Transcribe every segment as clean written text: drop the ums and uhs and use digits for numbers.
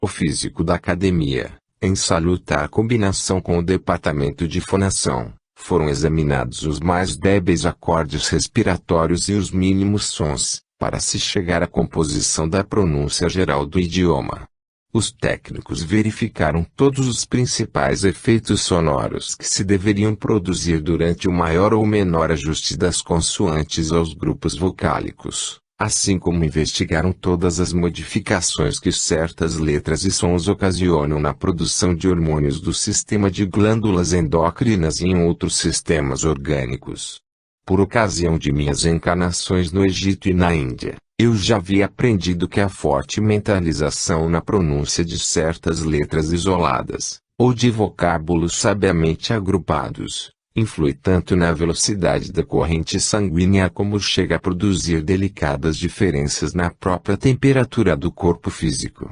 psicofísico da academia, em salutar combinação com o departamento de fonação, foram examinados os mais débeis acordes respiratórios e os mínimos sons, para se chegar à composição da pronúncia geral do idioma. Os técnicos verificaram todos os principais efeitos sonoros que se deveriam produzir durante o maior ou menor ajuste das consoantes aos grupos vocálicos, assim como investigaram todas as modificações que certas letras e sons ocasionam na produção de hormônios do sistema de glândulas endócrinas e em outros sistemas orgânicos. Por ocasião de minhas encarnações no Egito e na Índia, eu já havia aprendido que a forte mentalização na pronúncia de certas letras isoladas, ou de vocábulos sabiamente agrupados, influi tanto na velocidade da corrente sanguínea como chega a produzir delicadas diferenças na própria temperatura do corpo físico.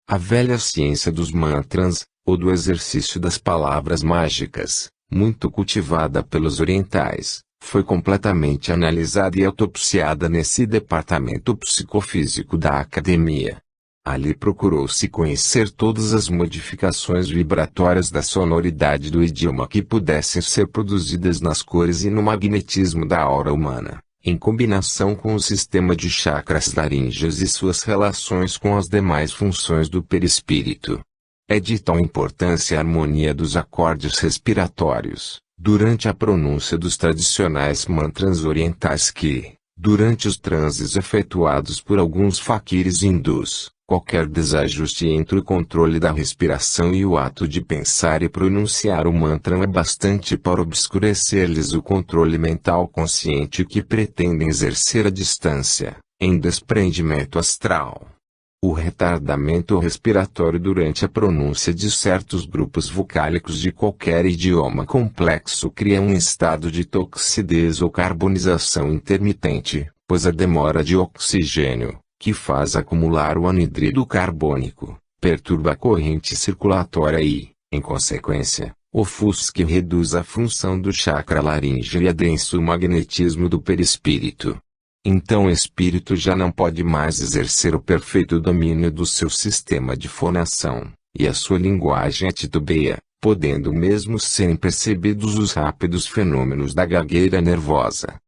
A velha ciência dos mantras, ou do exercício das palavras mágicas, muito cultivada pelos orientais, foi completamente analisada e autopsiada nesse departamento psicofísico da academia. Ali procurou-se conhecer todas as modificações vibratórias da sonoridade do idioma que pudessem ser produzidas nas cores e no magnetismo da aura humana, em combinação com o sistema de chakras laríngeos e suas relações com as demais funções do perispírito. É de tal importância a harmonia dos acordes respiratórios, durante a pronúncia dos tradicionais mantras orientais que, durante os transes efetuados por alguns faquires hindus, qualquer desajuste entre o controle da respiração e o ato de pensar e pronunciar o mantra é bastante para obscurecer-lhes o controle mental consciente que pretendem exercer à distância, em desprendimento astral. O retardamento respiratório durante a pronúncia de certos grupos vocálicos de qualquer idioma complexo cria um estado de toxidez ou carbonização intermitente, pois a demora de oxigênio, que faz acumular o anidrido carbônico, perturba a corrente circulatória e, em consequência, ofusca e reduz a função do chakra laríngeo e adensa o magnetismo do perispírito. Então o espírito já não pode mais exercer o perfeito domínio do seu sistema de fonação, e a sua linguagem titubeia, podendo mesmo serem percebidos os rápidos fenômenos da gagueira nervosa.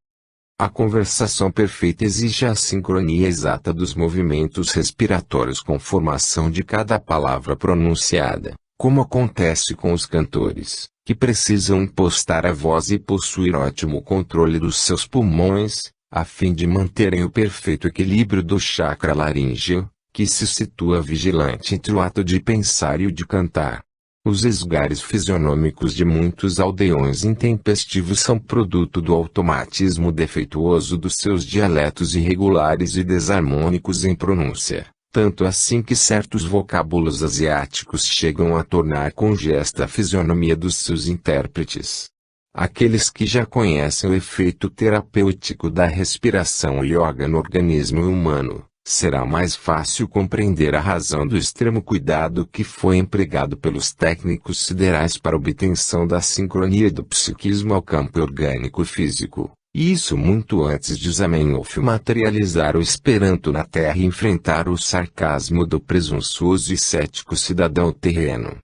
A conversação perfeita exige a sincronia exata dos movimentos respiratórios com formação de cada palavra pronunciada, como acontece com os cantores, que precisam impostar a voz e possuir ótimo controle dos seus pulmões, a fim de manterem o perfeito equilíbrio do chakra laríngeo, que se situa vigilante entre o ato de pensar e o de cantar. Os esgares fisionômicos de muitos aldeões intempestivos são produto do automatismo defeituoso dos seus dialetos irregulares e desarmônicos em pronúncia, tanto assim que certos vocábulos asiáticos chegam a tornar congesta a fisionomia dos seus intérpretes. Aqueles que já conhecem o efeito terapêutico da respiração yoga no organismo humano, será mais fácil compreender a razão do extremo cuidado que foi empregado pelos técnicos siderais para a obtenção da sincronia do psiquismo ao campo orgânico físico, e isso muito antes de Zamenhof materializar o Esperanto na Terra e enfrentar o sarcasmo do presunçoso e cético cidadão terreno.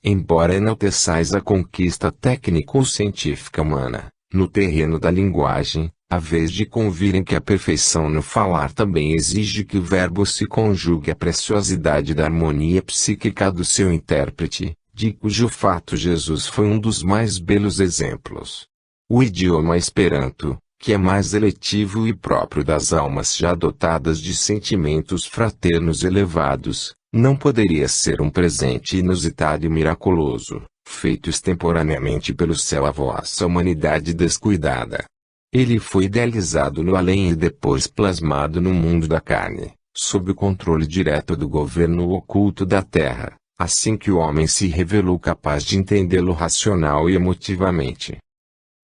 Embora enalteçais a conquista técnico-científica humana, no terreno da linguagem, a vez de convirem que a perfeição no falar também exige que o verbo se conjugue à preciosidade da harmonia psíquica do seu intérprete, de cujo fato Jesus foi um dos mais belos exemplos. O idioma Esperanto, que é mais eletivo e próprio das almas já dotadas de sentimentos fraternos elevados, não poderia ser um presente inusitado e miraculoso, feito extemporaneamente pelo céu à vossa humanidade descuidada. Ele foi idealizado no além e depois plasmado no mundo da carne, sob o controle direto do governo oculto da terra, assim que o homem se revelou capaz de entendê-lo racional e emotivamente.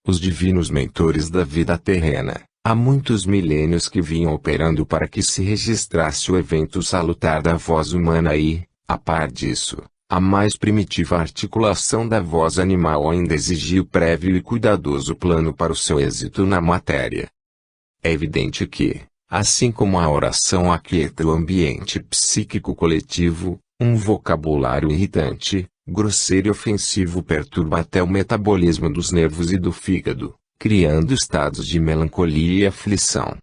Os divinos mentores da vida terrena, há muitos milênios que vinham operando para que se registrasse o evento salutar da voz humana e, a par disso, a mais primitiva articulação da voz animal ainda exigia o prévio e cuidadoso plano para o seu êxito na matéria. É evidente que, assim como a oração aquieta o ambiente psíquico coletivo, Um vocabulário irritante, grosseiro e ofensivo perturba até o metabolismo dos nervos e do fígado, criando estados de melancolia e aflição.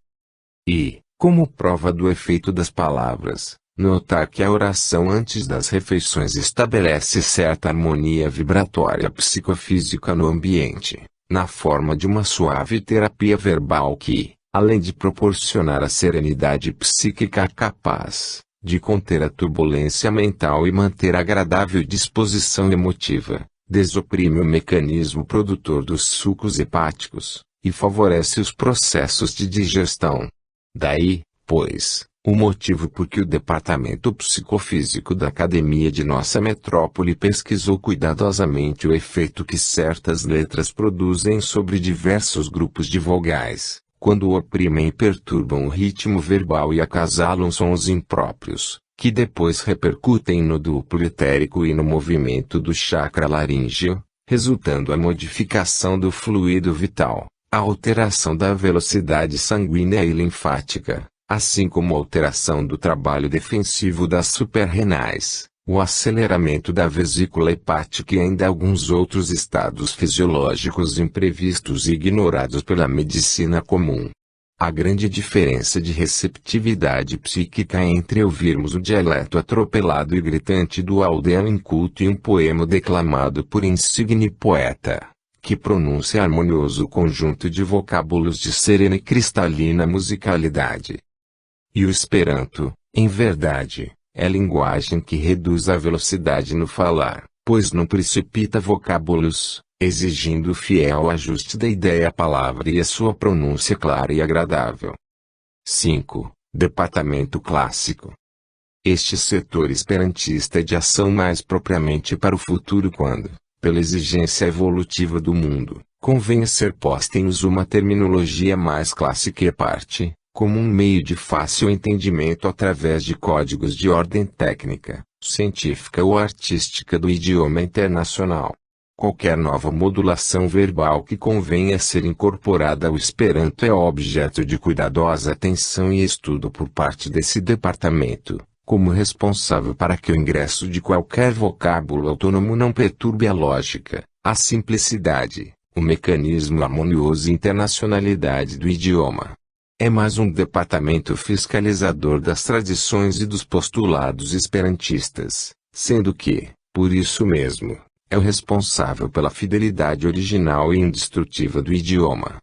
E, como prova do efeito das palavras, notar que a oração antes das refeições estabelece certa harmonia vibratória psicofísica no ambiente, na forma de uma suave terapia verbal que, além de proporcionar a serenidade psíquica capaz de conter a turbulência mental e manter a agradável disposição emotiva, desoprime o mecanismo produtor dos sucos hepáticos, e favorece os processos de digestão. Daí, pois, o motivo por que o Departamento Psicofísico da Academia de nossa metrópole pesquisou cuidadosamente o efeito que certas letras produzem sobre diversos grupos de vogais, quando oprimem e perturbam o ritmo verbal e acasalam sons impróprios, que depois repercutem no duplo etérico e no movimento do chakra laríngeo, resultando a modificação do fluido vital, a alteração da velocidade sanguínea e linfática, assim como a alteração do trabalho defensivo das suprarrenais, o aceleramento da vesícula hepática e ainda alguns outros estados fisiológicos imprevistos e ignorados pela medicina comum. A grande diferença de receptividade psíquica entre ouvirmos o dialeto atropelado e gritante do aldeão inculto e um poema declamado por insigne poeta, que pronuncia harmonioso conjunto de vocábulos de serena e cristalina musicalidade. E o Esperanto, em verdade, é linguagem que reduz a velocidade no falar, pois não precipita vocábulos, exigindo o fiel ajuste da ideia à palavra e a sua pronúncia clara e agradável. 5. Departamento Clássico. Este setor esperantista é de ação mais propriamente para o futuro quando, pela exigência evolutiva do mundo, convém ser posta em uso uma terminologia mais clássica e parte, como um meio de fácil entendimento através de códigos de ordem técnica, científica ou artística do idioma internacional. Qualquer nova modulação verbal que convenha ser incorporada ao Esperanto é objeto de cuidadosa atenção e estudo por parte desse departamento, como responsável para que o ingresso de qualquer vocábulo autônomo não perturbe a lógica, a simplicidade, o mecanismo harmonioso e internacionalidade do idioma. É mais um departamento fiscalizador das tradições e dos postulados esperantistas, sendo que, por isso mesmo, é o responsável pela fidelidade original e indestrutível do idioma.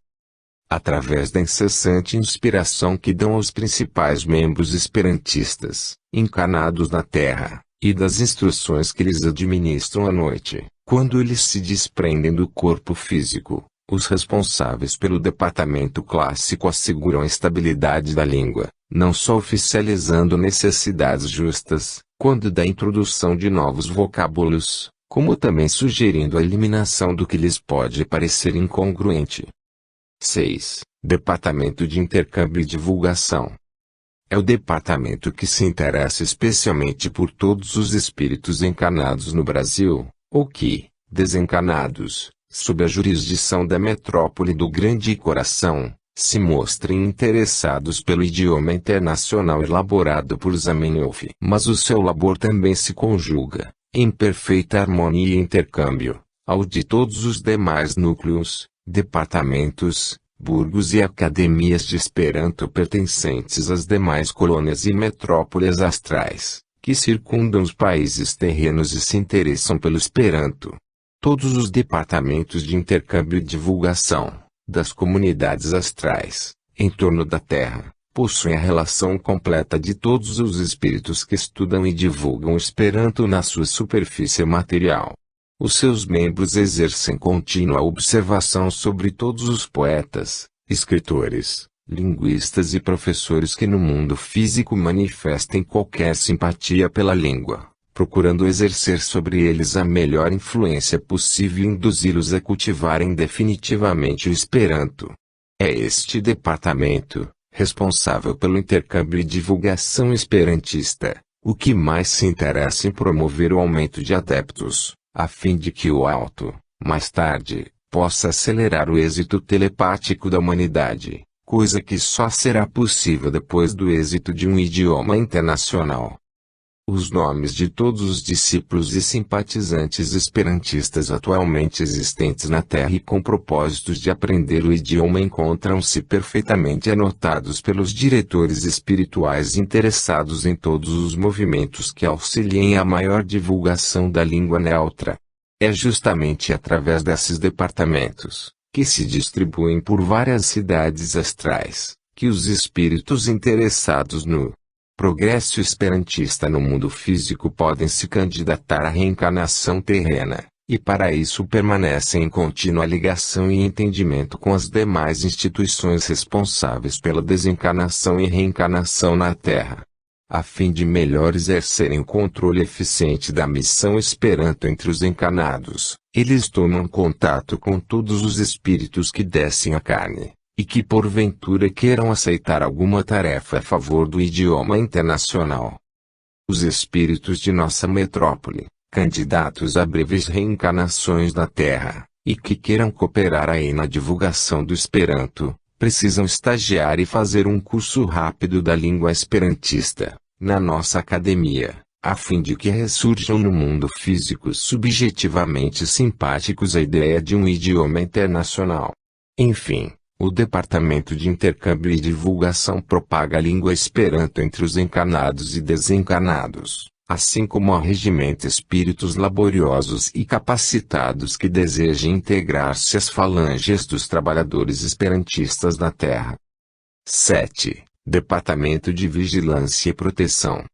Através da incessante inspiração que dão aos principais membros esperantistas, encarnados na Terra, e das instruções que lhes administram à noite, quando eles se desprendem do corpo físico, os responsáveis pelo departamento clássico asseguram a estabilidade da língua, não só oficializando necessidades justas, quando da introdução de novos vocábulos, como também sugerindo a eliminação do que lhes pode parecer incongruente. 6. Departamento de Intercâmbio e Divulgação. É o departamento que se interessa especialmente por todos os espíritos encarnados no Brasil, ou que, desencarnados, sob a jurisdição da metrópole do Grande Coração, se mostrem interessados pelo idioma internacional elaborado por Zamenhof. Mas o seu labor também se conjuga, em perfeita harmonia e intercâmbio, ao de todos os demais núcleos, departamentos, burgos e academias de Esperanto pertencentes às demais colônias e metrópoles astrais, que circundam os países terrenos e se interessam pelo Esperanto. Todos os departamentos de intercâmbio e divulgação, das comunidades astrais, em torno da Terra, possuem a relação completa de todos os espíritos que estudam e divulgam o Esperanto na sua superfície material. Os seus membros exercem contínua observação sobre todos os poetas, escritores, linguistas e professores que no mundo físico manifestem qualquer simpatia pela língua, procurando exercer sobre eles a melhor influência possível e induzi-los a cultivarem definitivamente o Esperanto. É este departamento, responsável pelo intercâmbio e divulgação esperantista, o que mais se interessa em promover o aumento de adeptos, a fim de que o alto, mais tarde, possa acelerar o êxito telepático da humanidade, coisa que só será possível depois do êxito de um idioma internacional. Os nomes de todos os discípulos e simpatizantes esperantistas atualmente existentes na Terra e com propósitos de aprender o idioma encontram-se perfeitamente anotados pelos diretores espirituais interessados em todos os movimentos que auxiliem a maior divulgação da língua neutra. É justamente através desses departamentos, que se distribuem por várias cidades astrais, que os espíritos interessados no progresso esperantista no mundo físico podem se candidatar à reencarnação terrena, e para isso permanecem em contínua ligação e entendimento com as demais instituições responsáveis pela desencarnação e reencarnação na Terra. A fim de melhor exercerem o controle eficiente da missão Esperanto entre os encarnados, eles tomam contato com todos os espíritos que descem a carne, e que porventura queiram aceitar alguma tarefa a favor do idioma internacional. Os espíritos de nossa metrópole, candidatos a breves reencarnações na Terra, e que queiram cooperar aí na divulgação do Esperanto, precisam estagiar e fazer um curso rápido da língua esperantista, na nossa academia, a fim de que ressurjam no mundo físico subjetivamente simpáticos à ideia de um idioma internacional. Enfim, o Departamento de Intercâmbio e Divulgação propaga a língua Esperanto entre os encarnados e desencarnados, assim como arregimenta espíritos laboriosos e capacitados que desejem integrar-se às falanges dos trabalhadores esperantistas na Terra. 7. Departamento de Vigilância e Proteção.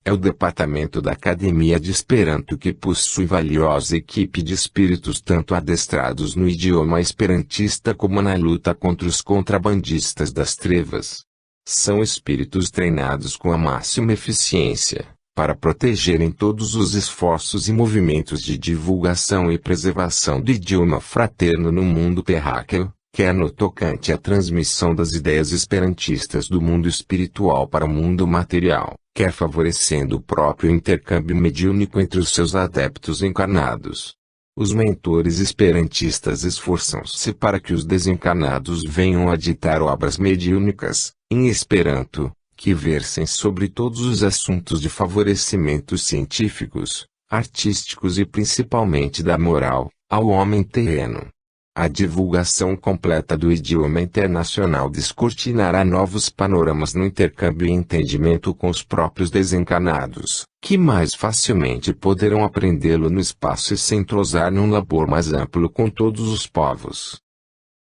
É o departamento da Academia de Esperanto que possui valiosa equipe de espíritos tanto adestrados no idioma esperantista como na luta contra os contrabandistas das trevas. São espíritos treinados com a máxima eficiência, para protegerem todos os esforços e movimentos de divulgação e preservação do idioma fraterno no mundo terráqueo, quer no tocante à transmissão das ideias esperantistas do mundo espiritual para o mundo material, quer favorecendo o próprio intercâmbio mediúnico entre os seus adeptos encarnados. Os mentores esperantistas esforçam-se para que os desencarnados venham a ditar obras mediúnicas, em Esperanto, que versem sobre todos os assuntos de favorecimento científicos, artísticos e principalmente da moral, ao homem terreno. A divulgação completa do idioma internacional descortinará novos panoramas no intercâmbio e entendimento com os próprios desencarnados, que mais facilmente poderão aprendê-lo no espaço e se entrosar num labor mais amplo com todos os povos.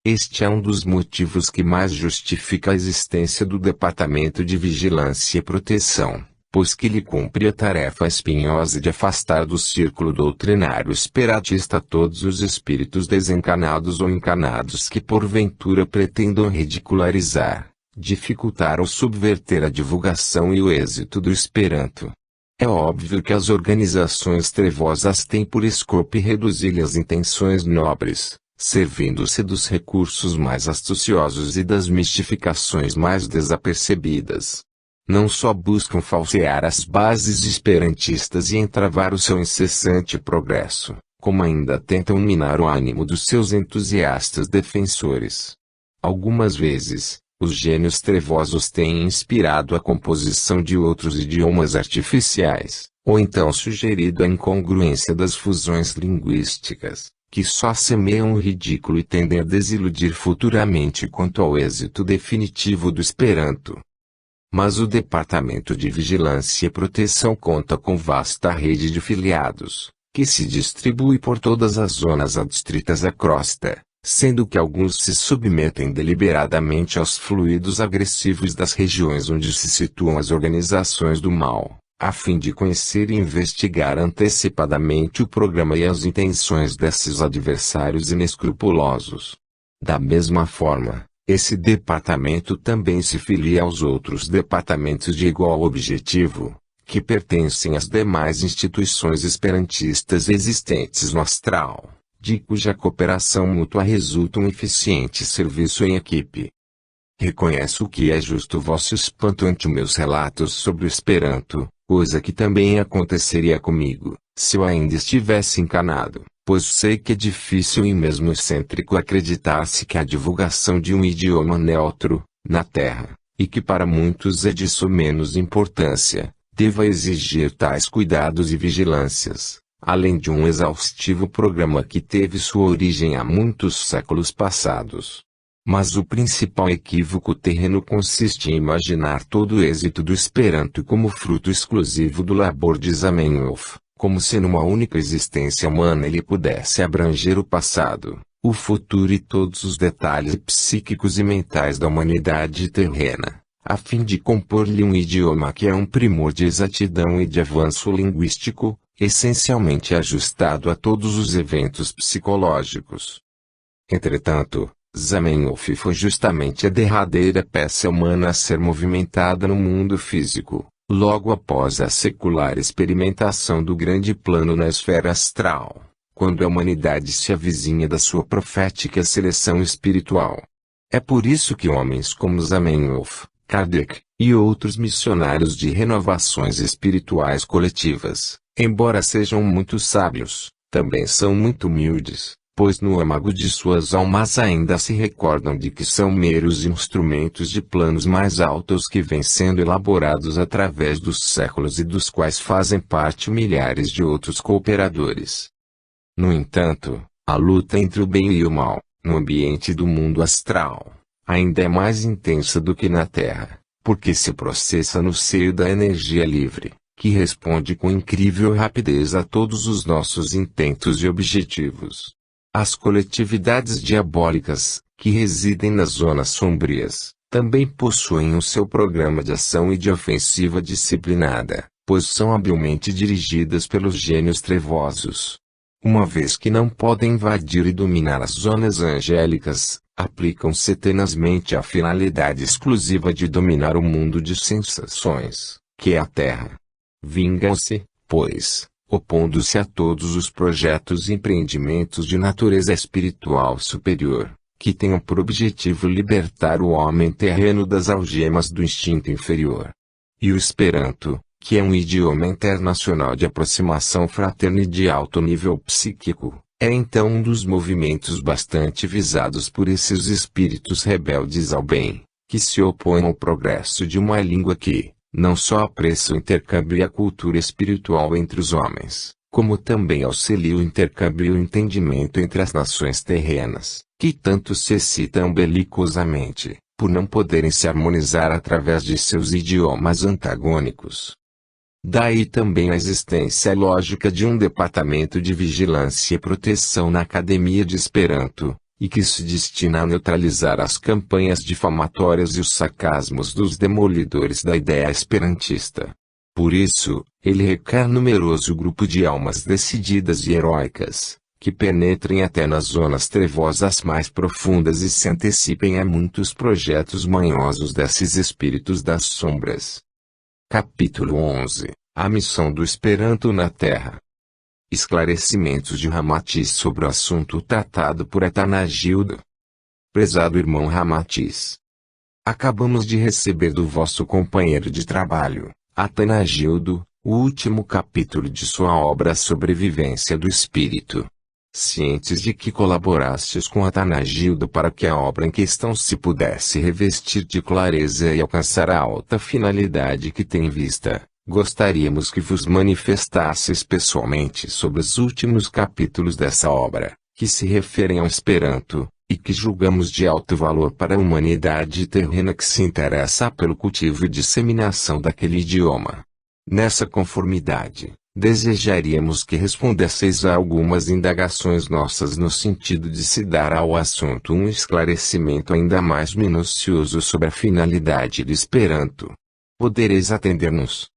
Este é um dos motivos que mais justifica a existência do Departamento de Vigilância e Proteção, pois que lhe cumpre a tarefa espinhosa de afastar do círculo doutrinário esperantista todos os espíritos desencarnados ou encarnados que porventura pretendam ridicularizar, dificultar ou subverter a divulgação e o êxito do Esperanto. É óbvio que as organizações trevosas têm por escopo reduzir as intenções nobres, servindo-se dos recursos mais astuciosos e das mistificações mais desapercebidas. Não só buscam falsear as bases esperantistas e entravar o seu incessante progresso, como ainda tentam minar o ânimo dos seus entusiastas defensores. Algumas vezes, os gênios trevosos têm inspirado a composição de outros idiomas artificiais, ou então sugerido a incongruência das fusões linguísticas, que só semeiam o ridículo e tendem a desiludir futuramente quanto ao êxito definitivo do Esperanto. Mas o Departamento de Vigilância e Proteção conta com vasta rede de filiados, que se distribui por todas as zonas adstritas à crosta, sendo que alguns se submetem deliberadamente aos fluidos agressivos das regiões onde se situam as organizações do mal, a fim de conhecer e investigar antecipadamente o programa e as intenções desses adversários inescrupulosos. Da mesma forma, esse departamento também se filia aos outros departamentos de igual objetivo, que pertencem às demais instituições esperantistas existentes no astral, de cuja cooperação mútua resulta um eficiente serviço em equipe. Reconheço que é justo vosso espanto ante meus relatos sobre o Esperanto, coisa que também aconteceria comigo, se eu ainda estivesse encarnado, pois sei que é difícil e mesmo excêntrico acreditar-se que a divulgação de um idioma neutro, na Terra, e que para muitos é de sumenos importância, deva exigir tais cuidados e vigilâncias, além de um exaustivo programa que teve sua origem há muitos séculos passados. Mas o principal equívoco terreno consiste em imaginar todo o êxito do Esperanto como fruto exclusivo do labor de Zamenhof, como se numa única existência humana ele pudesse abranger o passado, o futuro e todos os detalhes psíquicos e mentais da humanidade terrena, a fim de compor-lhe um idioma que é um primor de exatidão e de avanço linguístico, essencialmente ajustado a todos os eventos psicológicos. Entretanto, Zamenhof foi justamente a derradeira peça humana a ser movimentada no mundo físico, logo após a secular experimentação do grande plano na esfera astral, quando a humanidade se avizinha da sua profética seleção espiritual. É por isso que homens como Zamenhof, Kardec, e outros missionários de renovações espirituais coletivas, embora sejam muito sábios, também são muito humildes, pois no âmago de suas almas ainda se recordam de que são meros instrumentos de planos mais altos que vêm sendo elaborados através dos séculos e dos quais fazem parte milhares de outros cooperadores. No entanto, a luta entre o bem e o mal, no ambiente do mundo astral, ainda é mais intensa do que na Terra, porque se processa no seio da energia livre, que responde com incrível rapidez a todos os nossos intentos e objetivos. As coletividades diabólicas, que residem nas zonas sombrias, também possuem o seu programa de ação e de ofensiva disciplinada, pois são habilmente dirigidas pelos gênios trevosos. Uma vez que não podem invadir e dominar as zonas angélicas, aplicam-se tenazmente à finalidade exclusiva de dominar o mundo de sensações, que é a Terra. Vingam-se, pois, opondo-se a todos os projetos e empreendimentos de natureza espiritual superior, que tenham por objetivo libertar o homem terreno das algemas do instinto inferior. E o Esperanto, que é um idioma internacional de aproximação fraterna e de alto nível psíquico, é então um dos movimentos bastante visados por esses espíritos rebeldes ao bem, que se opõem ao progresso de uma língua que, não só aprecia o intercâmbio e a cultura espiritual entre os homens, como também auxilia o intercâmbio e o entendimento entre as nações terrenas, que tanto se excitam belicosamente, por não poderem se harmonizar através de seus idiomas antagônicos. Daí também a existência lógica de um departamento de vigilância e proteção na Academia de Esperanto, e que se destina a neutralizar as campanhas difamatórias e os sarcasmos dos demolidores da ideia esperantista. Por isso, ele requer numeroso grupo de almas decididas e heróicas, que penetrem até nas zonas trevosas mais profundas e se antecipem a muitos projetos manhosos desses espíritos das sombras. Capítulo 11. A missão do Esperanto na Terra. Esclarecimentos de Ramatiz sobre o assunto tratado por Atanagildo. Prezado irmão Ramatiz, acabamos de receber do vosso companheiro de trabalho, Atanagildo, o último capítulo de sua obra Sobrevivência do Espírito. Cientes de que colaborastes com Atanagildo para que a obra em questão se pudesse revestir de clareza e alcançar a alta finalidade que tem em vista, gostaríamos que vos manifestasseis pessoalmente sobre os últimos capítulos dessa obra, que se referem ao Esperanto, e que julgamos de alto valor para a humanidade terrena que se interessa pelo cultivo e disseminação daquele idioma. Nessa conformidade, desejaríamos que respondesseis a algumas indagações nossas no sentido de se dar ao assunto um esclarecimento ainda mais minucioso sobre a finalidade do Esperanto. Podereis atender-nos?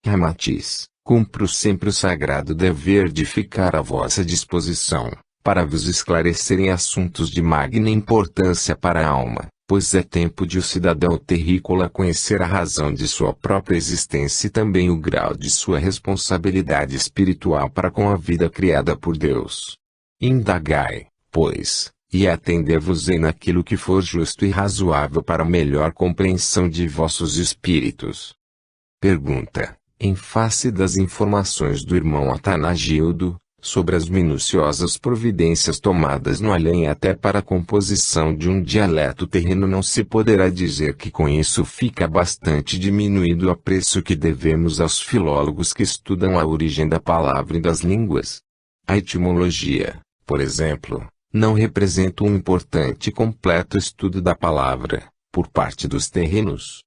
Ramatiz, cumpro sempre o sagrado dever de ficar à vossa disposição, para vos esclarecerem assuntos de magna importância para a alma, pois é tempo de o cidadão terrícola conhecer a razão de sua própria existência e também o grau de sua responsabilidade espiritual para com a vida criada por Deus. Indagai, pois, e atender-vos-ei naquilo que for justo e razoável para a melhor compreensão de vossos espíritos. Pergunta: em face das informações do irmão Atanagildo, sobre as minuciosas providências tomadas no além até para a composição de um dialeto terreno, não se poderá dizer que com isso fica bastante diminuído o apreço que devemos aos filólogos que estudam a origem da palavra e das línguas. A etimologia, por exemplo, não representa um importante e completo estudo da palavra, por parte dos terrenos.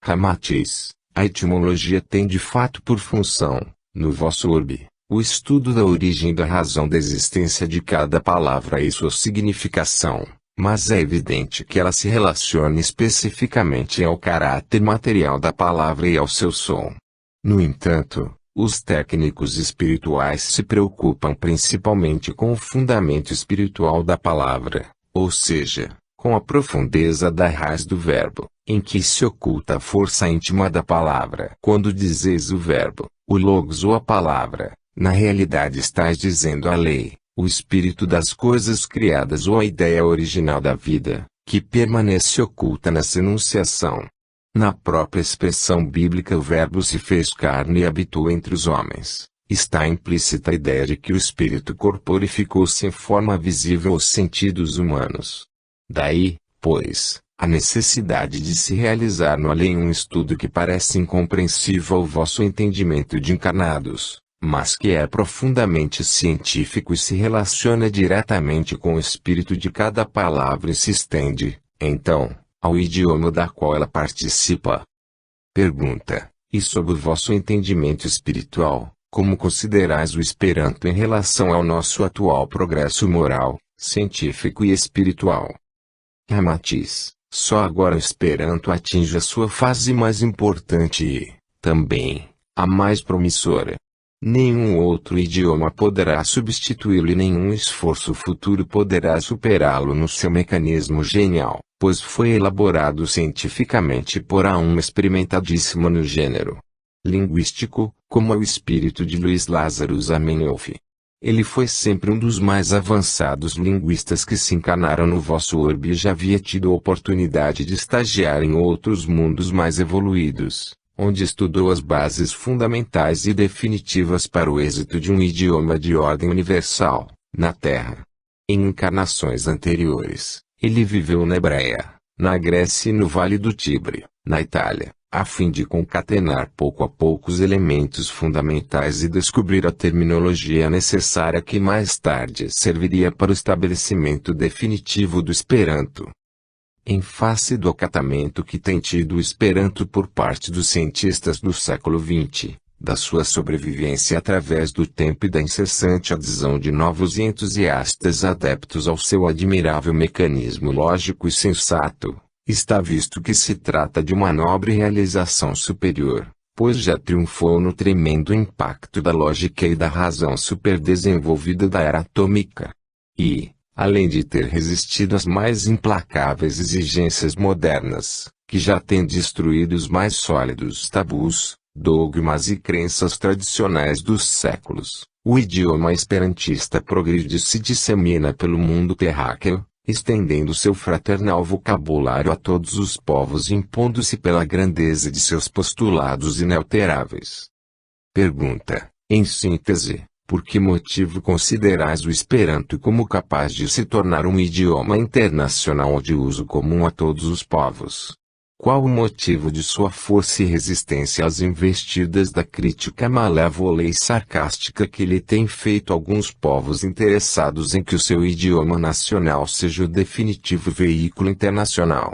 Ramatiz, a etimologia tem de fato por função, no vosso orbe, o estudo da origem da razão da existência de cada palavra e sua significação, mas é evidente que ela se relaciona especificamente ao caráter material da palavra e ao seu som. No entanto, os técnicos espirituais se preocupam principalmente com o fundamento espiritual da palavra, ou seja, com a profundeza da raiz do verbo, em que se oculta a força íntima da palavra. Quando dizeis o verbo, o logos ou a palavra, na realidade estais dizendo a lei, o espírito das coisas criadas ou a ideia original da vida, que permanece oculta nessa enunciação. Na própria expressão bíblica o verbo se fez carne e habitou entre os homens. Está implícita a ideia de que o espírito corporificou-se em forma visível aos sentidos humanos. Daí, pois, a necessidade de se realizar no além um estudo que parece incompreensível ao vosso entendimento de encarnados, mas que é profundamente científico e se relaciona diretamente com o espírito de cada palavra e se estende, então, ao idioma da qual ela participa. Pergunta: e sob o vosso entendimento espiritual, como considerais o Esperanto em relação ao nosso atual progresso moral, científico e espiritual? Ramatiz: só agora o Esperanto atinge a sua fase mais importante e, também, a mais promissora. Nenhum outro idioma poderá substituí-lo e nenhum esforço futuro poderá superá-lo no seu mecanismo genial, pois foi elaborado cientificamente por um experimentadíssimo no gênero linguístico, como é o espírito de Luiz Lázaro Zamenhof. Ele foi sempre um dos mais avançados linguistas que se encarnaram no vosso orbe e já havia tido a oportunidade de estagiar em outros mundos mais evoluídos, onde estudou as bases fundamentais e definitivas para o êxito de um idioma de ordem universal, na Terra. Em encarnações anteriores, ele viveu na Hebreia, na Grécia e no Vale do Tibre, na Itália, a fim de concatenar pouco a pouco os elementos fundamentais e descobrir a terminologia necessária que mais tarde serviria para o estabelecimento definitivo do Esperanto. Em face do acatamento que tem tido o Esperanto por parte dos cientistas do século XX, da sua sobrevivência através do tempo e da incessante adesão de novos e entusiastas adeptos ao seu admirável mecanismo lógico e sensato, está visto que se trata de uma nobre realização superior, pois já triunfou no tremendo impacto da lógica e da razão superdesenvolvida da era atômica. E, além de ter resistido às mais implacáveis exigências modernas, que já têm destruído os mais sólidos tabus, dogmas e crenças tradicionais dos séculos, o idioma esperantista progride e se dissemina pelo mundo terráqueo, estendendo seu fraternal vocabulário a todos os povos e impondo-se pela grandeza de seus postulados inalteráveis. Pergunta: em síntese, por que motivo considerais o Esperanto como capaz de se tornar um idioma internacional de uso comum a todos os povos? Qual o motivo de sua força e resistência às investidas da crítica malévola e sarcástica que lhe tem feito alguns povos interessados em que o seu idioma nacional seja o definitivo veículo internacional?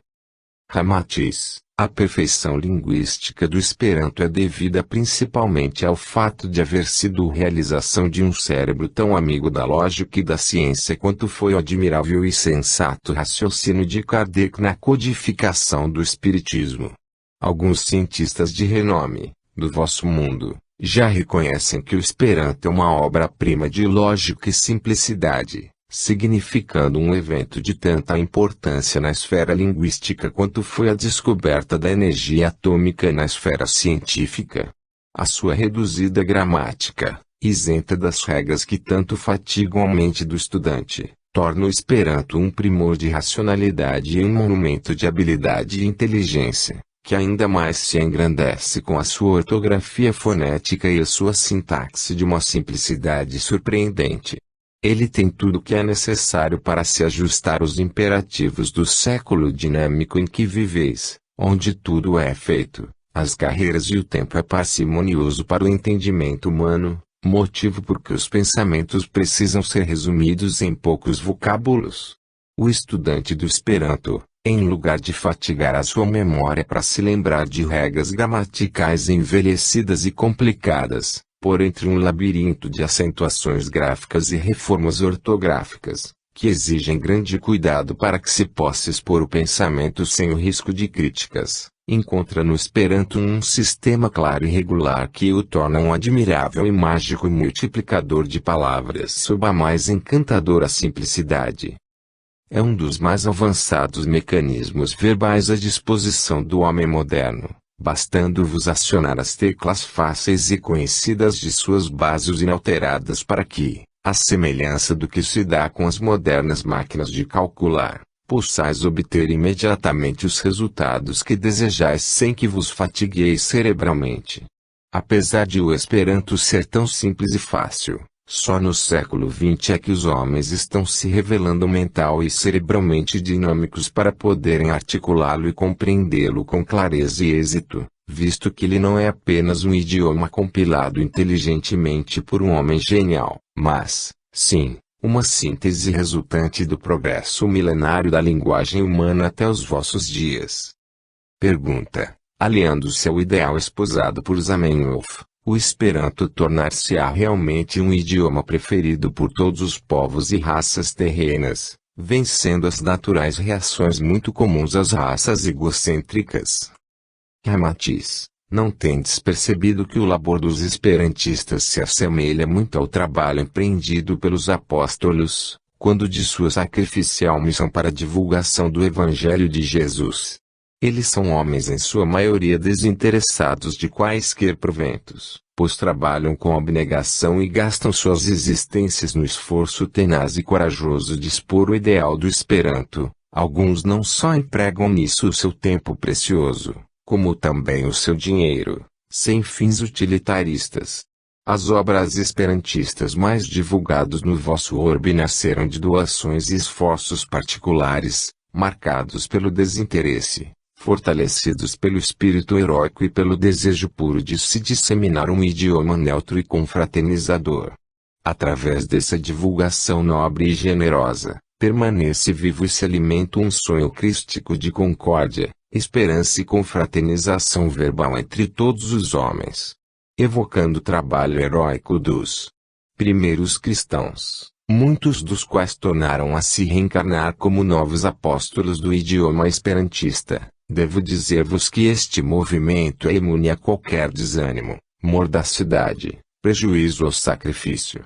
Ramatiz: a perfeição linguística do Esperanto é devida principalmente ao fato de haver sido a realização de um cérebro tão amigo da lógica e da ciência quanto foi o admirável e sensato raciocínio de Kardec na codificação do Espiritismo. Alguns cientistas de renome, do vosso mundo, já reconhecem que o Esperanto é uma obra-prima de lógica e simplicidade, significando um evento de tanta importância na esfera linguística quanto foi a descoberta da energia atômica na esfera científica. A sua reduzida gramática, isenta das regras que tanto fatigam a mente do estudante, torna o Esperanto um primor de racionalidade e um monumento de habilidade e inteligência, que ainda mais se engrandece com a sua ortografia fonética e a sua sintaxe de uma simplicidade surpreendente. Ele tem tudo o que é necessário para se ajustar aos imperativos do século dinâmico em que viveis, onde tudo é feito, as carreiras e o tempo é parcimonioso para o entendimento humano, motivo por que os pensamentos precisam ser resumidos em poucos vocábulos. O estudante do Esperanto, em lugar de fatigar a sua memória para se lembrar de regras gramaticais envelhecidas e complicadas, por entre um labirinto de acentuações gráficas e reformas ortográficas, que exigem grande cuidado para que se possa expor o pensamento sem o risco de críticas, encontra no Esperanto um sistema claro e regular que o torna um admirável e mágico multiplicador de palavras sob a mais encantadora simplicidade. É um dos mais avançados mecanismos verbais à disposição do homem moderno, bastando-vos acionar as teclas fáceis e conhecidas de suas bases inalteradas para que, à semelhança do que se dá com as modernas máquinas de calcular, possais obter imediatamente os resultados que desejais sem que vos fatigueis cerebralmente. Apesar de o Esperanto ser tão simples e fácil, só no século XX é que os homens estão se revelando mental e cerebralmente dinâmicos para poderem articulá-lo e compreendê-lo com clareza e êxito, visto que ele não é apenas um idioma compilado inteligentemente por um homem genial, mas, sim, uma síntese resultante do progresso milenário da linguagem humana até os vossos dias. Pergunta: aliando-se ao ideal esposado por Zamenhof, o Esperanto tornar-se-á realmente um idioma preferido por todos os povos e raças terrenas, vencendo as naturais reações muito comuns às raças egocêntricas? Ramatiz: não tendes percebido que o labor dos esperantistas se assemelha muito ao trabalho empreendido pelos apóstolos, quando de sua sacrificial missão para a divulgação do Evangelho de Jesus? Eles são homens em sua maioria desinteressados de quaisquer proventos, pois trabalham com abnegação e gastam suas existências no esforço tenaz e corajoso de expor o ideal do Esperanto. Alguns não só empregam nisso o seu tempo precioso, como também o seu dinheiro, sem fins utilitaristas. As obras esperantistas mais divulgadas no vosso orbe nasceram de doações e esforços particulares, marcados pelo desinteresse, fortalecidos pelo espírito heróico e pelo desejo puro de se disseminar um idioma neutro e confraternizador. Através dessa divulgação nobre e generosa, permanece vivo e se alimenta um sonho crístico de concórdia, esperança e confraternização verbal entre todos os homens. Evocando o trabalho heróico dos primeiros cristãos, muitos dos quais tornaram a se reencarnar como novos apóstolos do idioma esperantista, devo dizer-vos que este movimento é imune a qualquer desânimo, mordacidade, prejuízo ou sacrifício.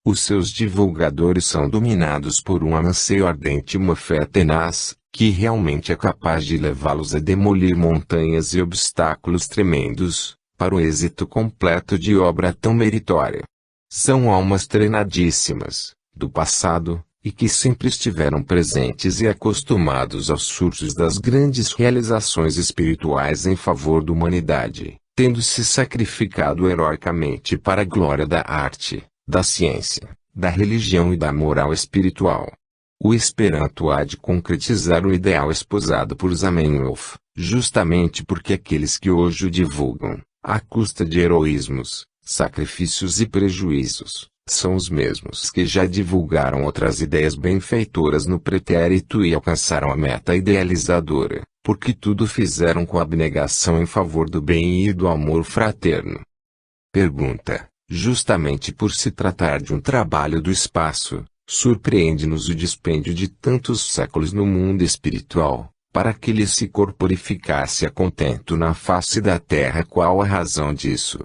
Os seus divulgadores são dominados por um anseio ardente e uma fé tenaz, que realmente é capaz de levá-los a demolir montanhas e obstáculos tremendos, para o êxito completo de obra tão meritória. São almas treinadíssimas, do passado, e que sempre estiveram presentes e acostumados aos surtos das grandes realizações espirituais em favor da humanidade, tendo se sacrificado heroicamente para a glória da arte, da ciência, da religião e da moral espiritual. O Esperanto há de concretizar o ideal esposado por Zamenhof, justamente porque aqueles que hoje o divulgam, à custa de heroísmos, sacrifícios e prejuízos, são os mesmos que já divulgaram outras ideias benfeitoras no pretérito e alcançaram a meta idealizadora, porque tudo fizeram com abnegação em favor do bem e do amor fraterno. Pergunta: justamente por se tratar de um trabalho do espaço, surpreende-nos o dispêndio de tantos séculos no mundo espiritual, para que ele se corporificasse a contento na face da terra. Qual a razão disso?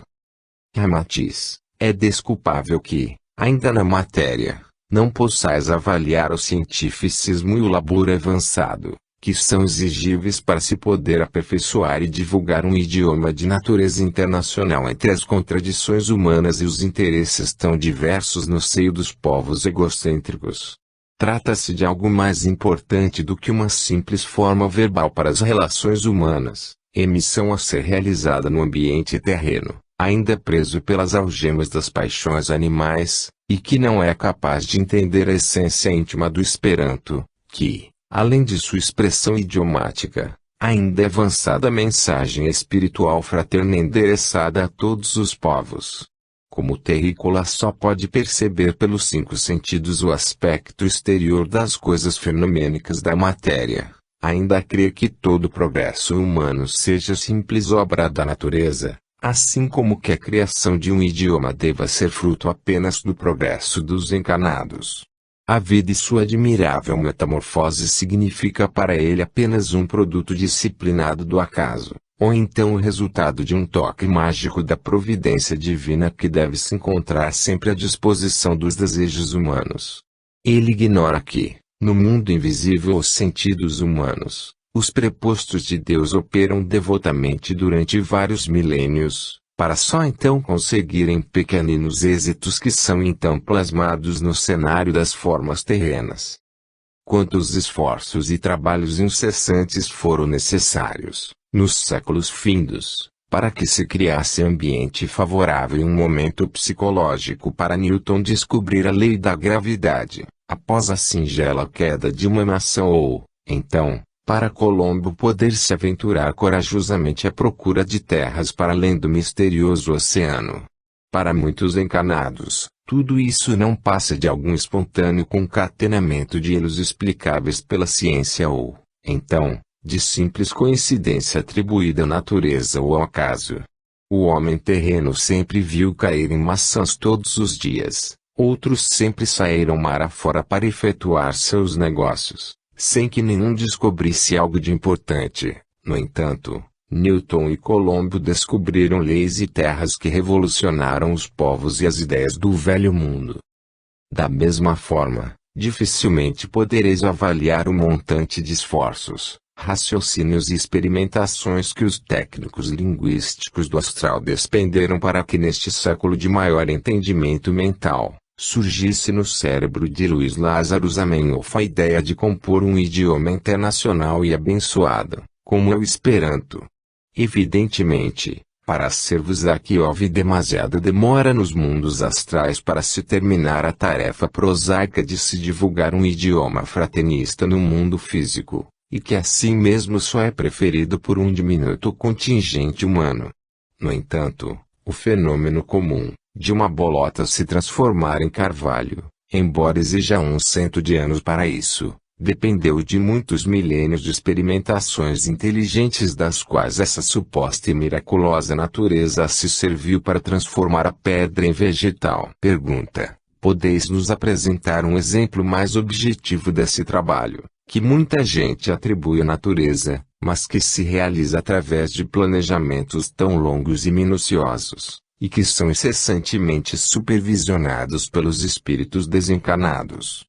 Ramatiz: é desculpável que, ainda na matéria, não possais avaliar o cientificismo e o labor avançado, que são exigíveis para se poder aperfeiçoar e divulgar um idioma de natureza internacional entre as contradições humanas e os interesses tão diversos no seio dos povos egocêntricos. Trata-se de algo mais importante do que uma simples forma verbal para as relações humanas, Emissão a ser realizada no ambiente terreno, ainda preso pelas algemas das paixões animais, e que não é capaz de entender a essência íntima do Esperanto, que, além de sua expressão idiomática, ainda é avançada mensagem espiritual fraterna endereçada a todos os povos. Como o terrícola só pode perceber pelos 5 sentidos o aspecto exterior das coisas fenomênicas da matéria, ainda crê que todo progresso humano seja simples obra da natureza, assim como que a criação de um idioma deva ser fruto apenas do progresso dos encarnados. A vida e sua admirável metamorfose significa para ele apenas um produto disciplinado do acaso, ou então o resultado de um toque mágico da providência divina que deve se encontrar sempre à disposição dos desejos humanos. Ele ignora que, no mundo invisível aos sentidos humanos, os prepostos de Deus operam devotamente durante vários milênios, para só então conseguirem pequeninos êxitos que são então plasmados no cenário das formas terrenas. Quantos esforços e trabalhos incessantes foram necessários, nos séculos findos, para que se criasse ambiente favorável e um momento psicológico para Newton descobrir a lei da gravidade, após a singela queda de uma nação ou, então, para Colombo poder se aventurar corajosamente à procura de terras para além do misterioso oceano. Para muitos encarnados, tudo isso não passa de algum espontâneo concatenamento de elos explicáveis pela ciência ou, então, de simples coincidência atribuída à natureza ou ao acaso. O homem terreno sempre viu cair em maçãs todos os dias, outros sempre saíram mar afora para efetuar seus negócios, sem que nenhum descobrisse algo de importante. No entanto, Newton e Colombo descobriram leis e terras que revolucionaram os povos e as ideias do velho mundo. Da mesma forma, dificilmente podereis avaliar o montante de esforços, raciocínios e experimentações que os técnicos linguísticos do astral despenderam para que neste século de maior entendimento mental, surgisse no cérebro de Luiz Lázaro Zamenhof a ideia de compor um idioma internacional e abençoado, como é o Esperanto. Evidentemente, para ser-vos aqui houve demasiada demora nos mundos astrais para se terminar a tarefa prosaica de se divulgar um idioma fraternista no mundo físico, e que assim mesmo só é preferido por um diminuto contingente humano. No entanto, o fenômeno comum, de uma bolota se transformar em carvalho, embora exija 100 de anos para isso, dependeu de muitos milênios de experimentações inteligentes das quais essa suposta e miraculosa natureza se serviu para transformar a pedra em vegetal. Pergunta: podeis nos apresentar um exemplo mais objetivo desse trabalho, que muita gente atribui à natureza, mas que se realiza através de planejamentos tão longos e minuciosos, e que são incessantemente supervisionados pelos espíritos desencarnados?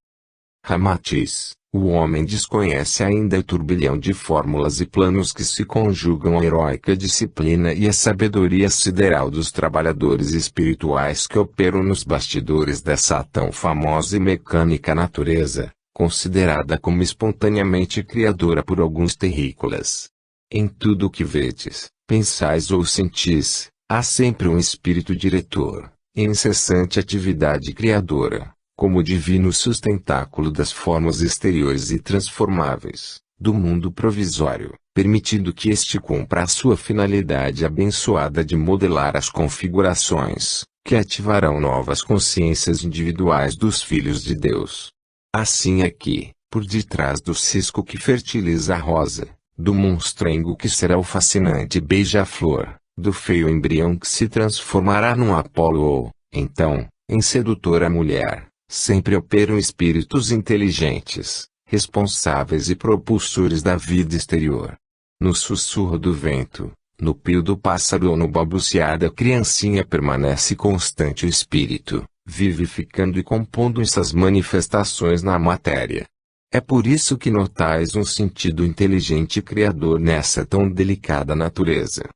Ramatiz: o homem desconhece ainda o turbilhão de fórmulas e planos que se conjugam à heróica disciplina e à sabedoria sideral dos trabalhadores espirituais que operam nos bastidores dessa tão famosa e mecânica natureza, considerada como espontaneamente criadora por alguns terrícolas. Em tudo o que vedes, pensais ou sentis, há sempre um espírito diretor, em incessante atividade criadora, como o divino sustentáculo das formas exteriores e transformáveis, do mundo provisório, permitindo que este cumpra a sua finalidade abençoada de modelar as configurações, que ativarão novas consciências individuais dos filhos de Deus. Assim é que, por detrás do cisco que fertiliza a rosa, do monstrengo que será o fascinante beija-flor, do feio embrião que se transformará num Apolo ou, então, em sedutora mulher, sempre operam espíritos inteligentes, responsáveis e propulsores da vida exterior. No sussurro do vento, no pio do pássaro ou no balbuciar da criancinha permanece constante o espírito, vivificando e compondo essas manifestações na matéria. É por isso que notais um sentido inteligente e criador nessa tão delicada natureza.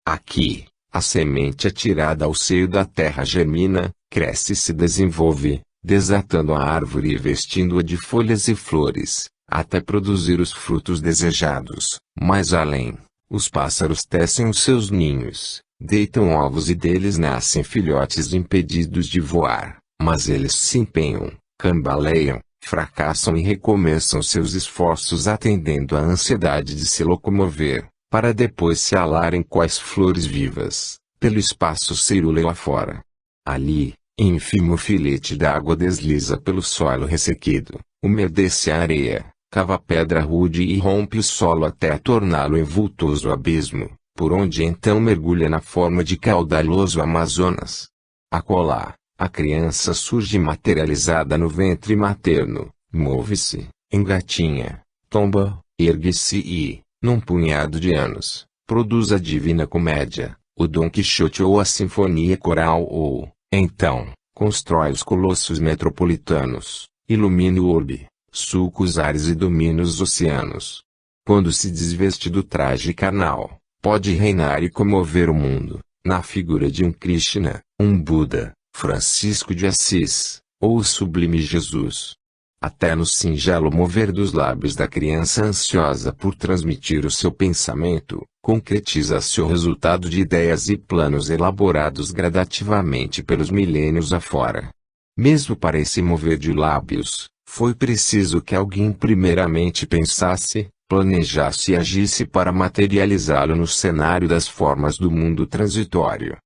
Aqui, a semente atirada ao seio da terra germina, cresce e se desenvolve, desatando a árvore e vestindo-a de folhas e flores, até produzir os frutos desejados. Mais além, Os pássaros tecem os seus ninhos, deitam ovos e deles nascem filhotes impedidos de voar, mas eles se empenham, cambaleiam, fracassam e recomeçam seus esforços atendendo à ansiedade de se locomover, para depois se alarem quais flores vivas, pelo espaço cerúleo afora. Ali, ínfimo filete d'água desliza pelo solo ressequido, umedece a areia, cava pedra rude e rompe o solo até torná-lo em vultoso abismo, por onde então mergulha na forma de caudaloso Amazonas. Acolá, a criança surge materializada no ventre materno, move-se, engatinha, tomba, ergue-se e, num punhado de anos, produz a Divina Comédia, o Dom Quixote ou a Sinfonia Coral ou, então, constrói os colossos metropolitanos, ilumina o orbe, sulca os ares e domina os oceanos. Quando se desveste do traje carnal, pode reinar e comover o mundo, na figura de um Krishna, um Buda, Francisco de Assis, ou o sublime Jesus. Até no singelo mover dos lábios da criança ansiosa por transmitir o seu pensamento, concretiza-se o resultado de ideias e planos elaborados gradativamente pelos milênios afora. Mesmo para esse mover de lábios, foi preciso que alguém primeiramente pensasse, planejasse e agisse para materializá-lo no cenário das formas do mundo transitório.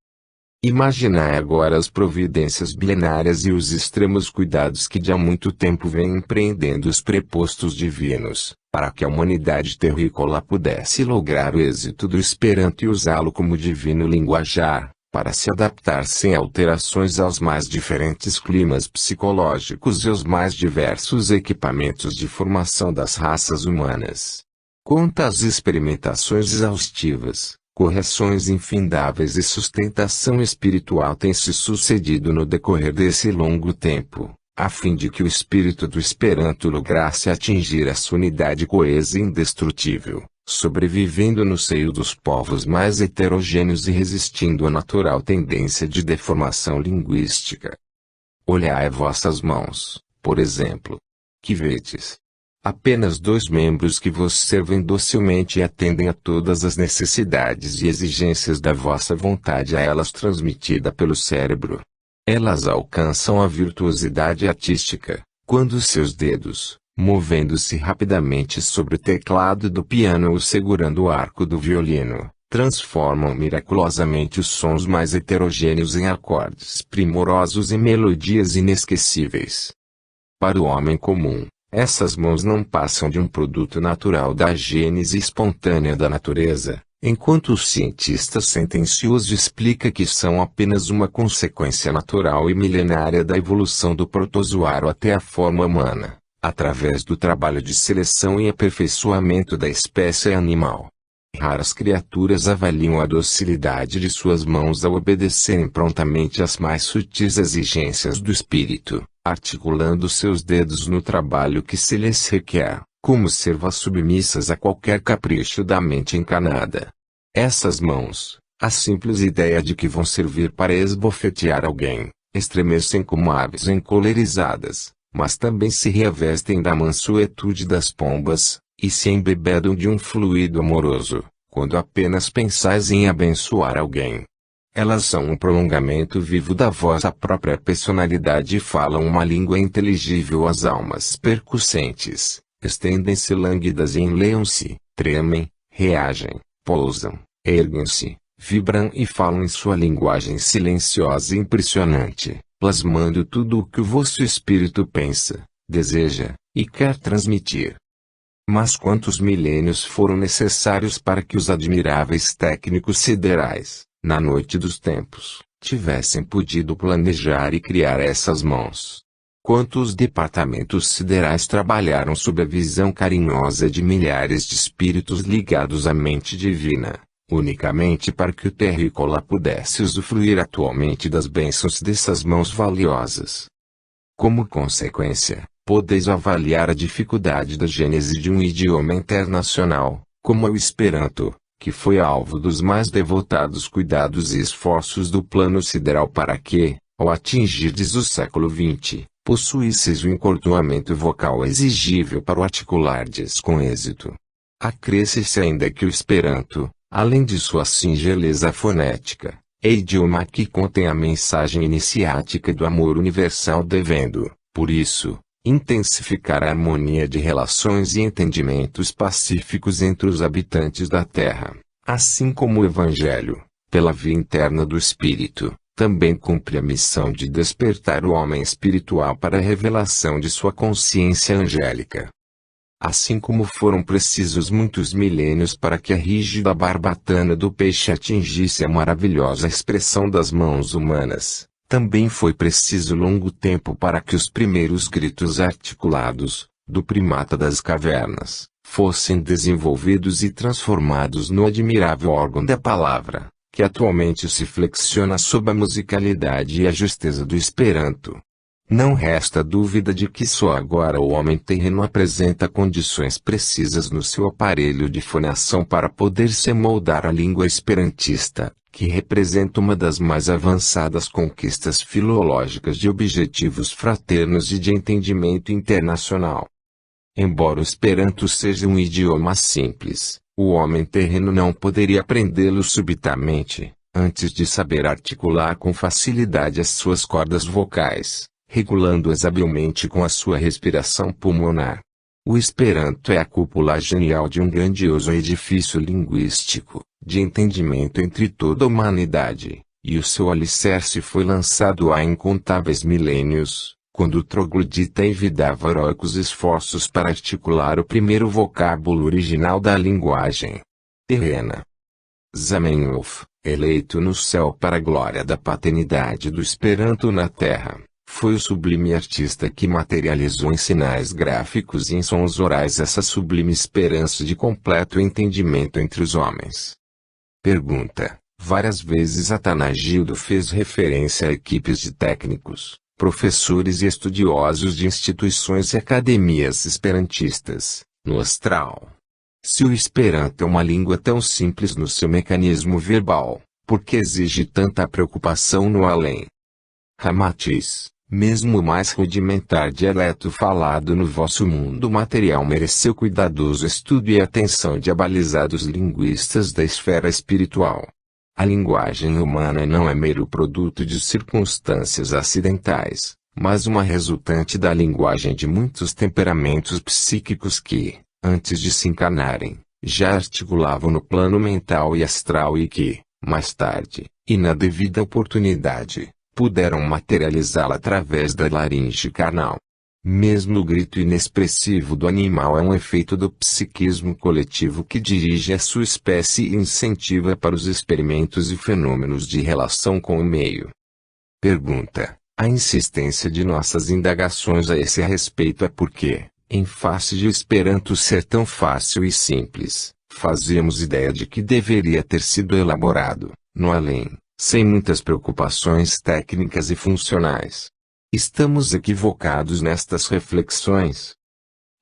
Imaginai agora as providências milenárias e os extremos cuidados que de há muito tempo vêm empreendendo os prepostos divinos, para que a humanidade terrícola pudesse lograr o êxito do Esperanto e usá-lo como divino linguajar, para se adaptar sem alterações aos mais diferentes climas psicológicos e aos mais diversos equipamentos de formação das raças humanas. Quantas experimentações exaustivas, correções infindáveis e sustentação espiritual têm se sucedido no decorrer desse longo tempo, a fim de que o espírito do Esperanto lograsse atingir a sua unidade coesa e indestrutível, sobrevivendo no seio dos povos mais heterogêneos e resistindo à natural tendência de deformação linguística. Olhai vossas mãos, por exemplo. Que vedes? Apenas 2 membros que vos servem docilmente e atendem a todas as necessidades e exigências da vossa vontade a elas transmitida pelo cérebro. Elas alcançam a virtuosidade artística, quando seus dedos, movendo-se rapidamente sobre o teclado do piano ou segurando o arco do violino, transformam miraculosamente os sons mais heterogêneos em acordes primorosos e melodias inesquecíveis. Para o homem comum, essas mãos não passam de um produto natural da gênese espontânea da natureza, enquanto o cientista sentencioso explica que são apenas uma consequência natural e milenária da evolução do protozoário até a forma humana, através do trabalho de seleção e aperfeiçoamento da espécie animal. Raras criaturas avaliam a docilidade de suas mãos ao obedecerem prontamente às mais sutis exigências do espírito, articulando seus dedos no trabalho que se lhes requer, como servas submissas a qualquer capricho da mente encanada. Essas mãos, a simples ideia de que vão servir para esbofetear alguém, estremecem como aves encolerizadas, mas também se revestem da mansuetude das pombas, e se embebedam de um fluido amoroso, quando apenas pensais em abençoar alguém. Elas são um prolongamento vivo da vossa própria personalidade e falam uma língua inteligível às almas percussentes, estendem-se lânguidas e enleiam-se, tremem, reagem, pousam, erguem-se, vibram e falam em sua linguagem silenciosa e impressionante, plasmando tudo o que o vosso espírito pensa, deseja, e quer transmitir. Mas quantos milênios foram necessários para que os admiráveis técnicos siderais, na noite dos tempos, tivessem podido planejar e criar essas mãos? Quantos departamentos siderais trabalharam sob a visão carinhosa de milhares de espíritos ligados à mente divina, unicamente para que o terrícola pudesse usufruir atualmente das bênçãos dessas mãos valiosas? Como consequência, podeis avaliar a dificuldade da gênese de um idioma internacional, como é o Esperanto, que foi alvo dos mais devotados cuidados e esforços do plano sideral para que, ao atingirdes o século XX, possuísseis o encordoamento vocal exigível para o articulardes com êxito. Acresce-se ainda que o Esperanto, além de sua singeleza fonética, é idioma que contém a mensagem iniciática do amor universal devendo, por isso, intensificar a harmonia de relações e entendimentos pacíficos entre os habitantes da Terra, assim como o Evangelho, pela via interna do Espírito, também cumpre a missão de despertar o homem espiritual para a revelação de sua consciência angélica. Assim como foram precisos muitos milênios para que a rígida barbatana do peixe atingisse a maravilhosa expressão das mãos humanas, também foi preciso longo tempo para que os primeiros gritos articulados, do primata das cavernas, fossem desenvolvidos e transformados no admirável órgão da palavra, que atualmente se flexiona sob a musicalidade e a justeza do Esperanto. Não resta dúvida de que só agora o homem terreno apresenta condições precisas no seu aparelho de fonação para poder se moldar à língua esperantista, que representa uma das mais avançadas conquistas filológicas de objetivos fraternos e de entendimento internacional. Embora o Esperanto seja um idioma simples, o homem terreno não poderia aprendê-lo subitamente, antes de saber articular com facilidade as suas cordas vocais, regulando-as habilmente com a sua respiração pulmonar. O Esperanto é a cúpula genial de um grandioso edifício linguístico, de entendimento entre toda a humanidade, e o seu alicerce foi lançado há incontáveis milênios, quando o troglodita envidava heróicos esforços para articular o primeiro vocábulo original da linguagem terrena. Zamenhof, eleito no céu para a glória da paternidade do Esperanto na terra, foi o sublime artista que materializou em sinais gráficos e em sons orais essa sublime esperança de completo entendimento entre os homens. Pergunta: várias vezes Atanagildo fez referência a equipes de técnicos, professores e estudiosos de instituições e academias esperantistas, no astral. Se o Esperanto é uma língua tão simples no seu mecanismo verbal, por que exige tanta preocupação no além? Ramatiz: mesmo o mais rudimentar dialeto falado no vosso mundo material mereceu cuidadoso estudo e atenção de abalizados linguistas da esfera espiritual. A linguagem humana não é mero produto de circunstâncias acidentais, mas uma resultante da linguagem de muitos temperamentos psíquicos que, antes de se encarnarem, já articulavam no plano mental e astral e que, mais tarde, e na devida oportunidade, puderam materializá-la através da laringe carnal. Mesmo o grito inexpressivo do animal é um efeito do psiquismo coletivo que dirige a sua espécie e incentiva para os experimentos e fenômenos de relação com o meio. Pergunta: a insistência de nossas indagações a esse respeito é porque, em face de o Esperanto ser tão fácil e simples, fazemos ideia de que deveria ter sido elaborado, no além, sem muitas preocupações técnicas e funcionais. Estamos equivocados nestas reflexões?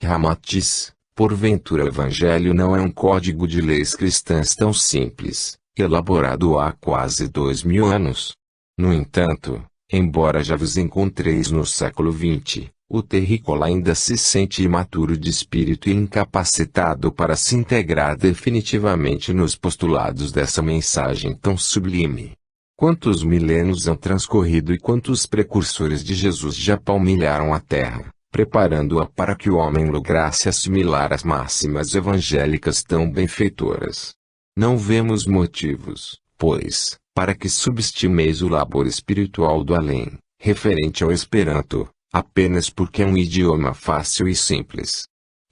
Ramatiz: porventura o Evangelho não é um código de leis cristãs tão simples, elaborado há quase 2000 anos? No entanto, embora já vos encontreis no século XX, o terrícola ainda se sente imaturo de espírito e incapacitado para se integrar definitivamente nos postulados dessa mensagem tão sublime. Quantos milênios han transcorrido e quantos precursores de Jesus já palmilharam a terra, preparando-a para que o homem lograsse assimilar as máximas evangélicas tão benfeitoras. Não vemos motivos, pois, para que subestimeis o labor espiritual do além, referente ao Esperanto, apenas porque é um idioma fácil e simples.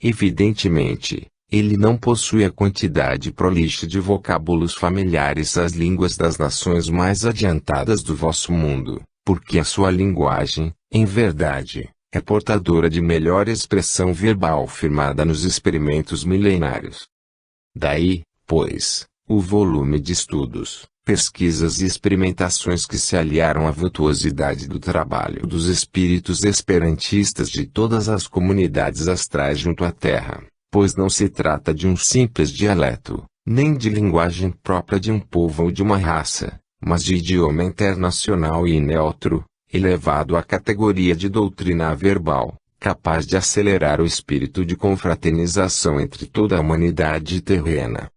Evidentemente, ele não possui a quantidade prolixa de vocábulos familiares às línguas das nações mais adiantadas do vosso mundo, porque a sua linguagem, em verdade, é portadora de melhor expressão verbal firmada nos experimentos milenários. Daí, pois, o volume de estudos, pesquisas e experimentações que se aliaram à virtuosidade do trabalho dos espíritos esperantistas de todas as comunidades astrais junto à Terra. Pois não se trata de um simples dialeto, nem de linguagem própria de um povo ou de uma raça, mas de idioma internacional e neutro, elevado à categoria de doutrina verbal, capaz de acelerar o espírito de confraternização entre toda a humanidade terrena.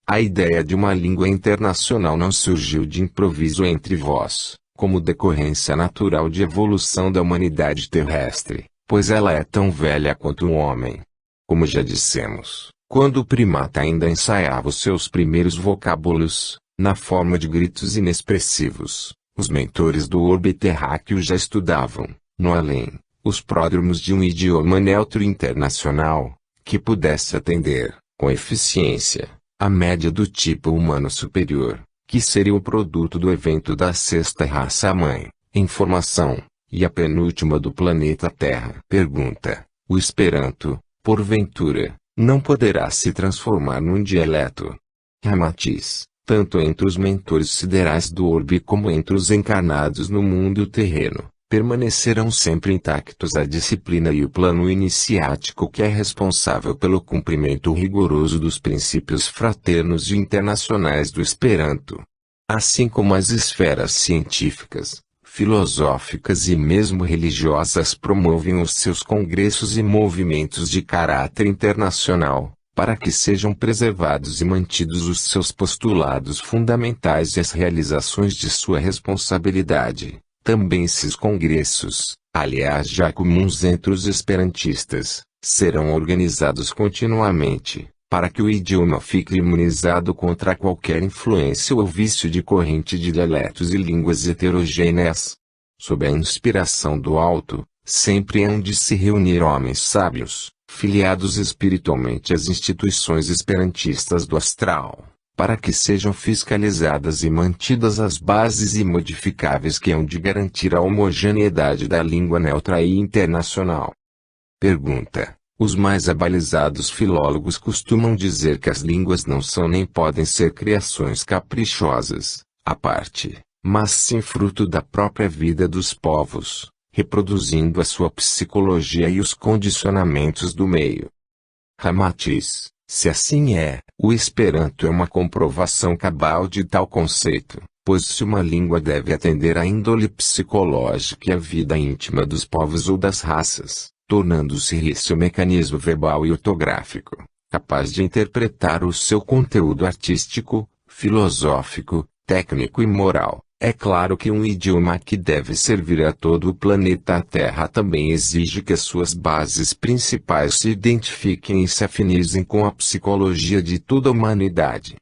A ideia de uma língua internacional não surgiu de improviso entre vós, como decorrência natural de evolução da humanidade terrestre, pois ela é tão velha quanto o homem. Como já dissemos, quando o primata ainda ensaiava os seus primeiros vocábulos, na forma de gritos inexpressivos, os mentores do orbe terráqueo já estudavam, no além, os pródromos de um idioma neutro internacional, que pudesse atender, com eficiência, a média do tipo humano superior, que seria o produto do evento da sexta raça-mãe, em formação, e a penúltima do planeta Terra. Pergunta: o Esperanto, porventura, não poderá se transformar num dialeto? Ramatiz: tanto entre os mentores siderais do orbe como entre os encarnados no mundo terreno, permanecerão sempre intactos a disciplina e o plano iniciático que é responsável pelo cumprimento rigoroso dos princípios fraternos e internacionais do Esperanto. Assim como as esferas científicas, filosóficas e mesmo religiosas promovem os seus congressos e movimentos de caráter internacional, para que sejam preservados e mantidos os seus postulados fundamentais e as realizações de sua responsabilidade. Também esses congressos, aliás já comuns entre os esperantistas, serão organizados continuamente, para que o idioma fique imunizado contra qualquer influência ou vício de corrente de dialetos e línguas heterogêneas. Sob a inspiração do alto, sempre hão de se reunir homens sábios, filiados espiritualmente às instituições esperantistas do astral, para que sejam fiscalizadas e mantidas as bases imodificáveis que hão de garantir a homogeneidade da língua neutra e internacional. Pergunta: os mais abalizados filólogos costumam dizer que as línguas não são nem podem ser criações caprichosas, à parte, mas sim fruto da própria vida dos povos, reproduzindo a sua psicologia e os condicionamentos do meio. Ramatiz: se assim é, o Esperanto é uma comprovação cabal de tal conceito, pois se uma língua deve atender à índole psicológica e à vida íntima dos povos ou das raças, tornando-se seu mecanismo verbal e ortográfico, capaz de interpretar o seu conteúdo artístico, filosófico, técnico e moral, é claro que um idioma que deve servir a todo o planeta Terra também exige que as suas bases principais se identifiquem e se afinizem com a psicologia de toda a humanidade.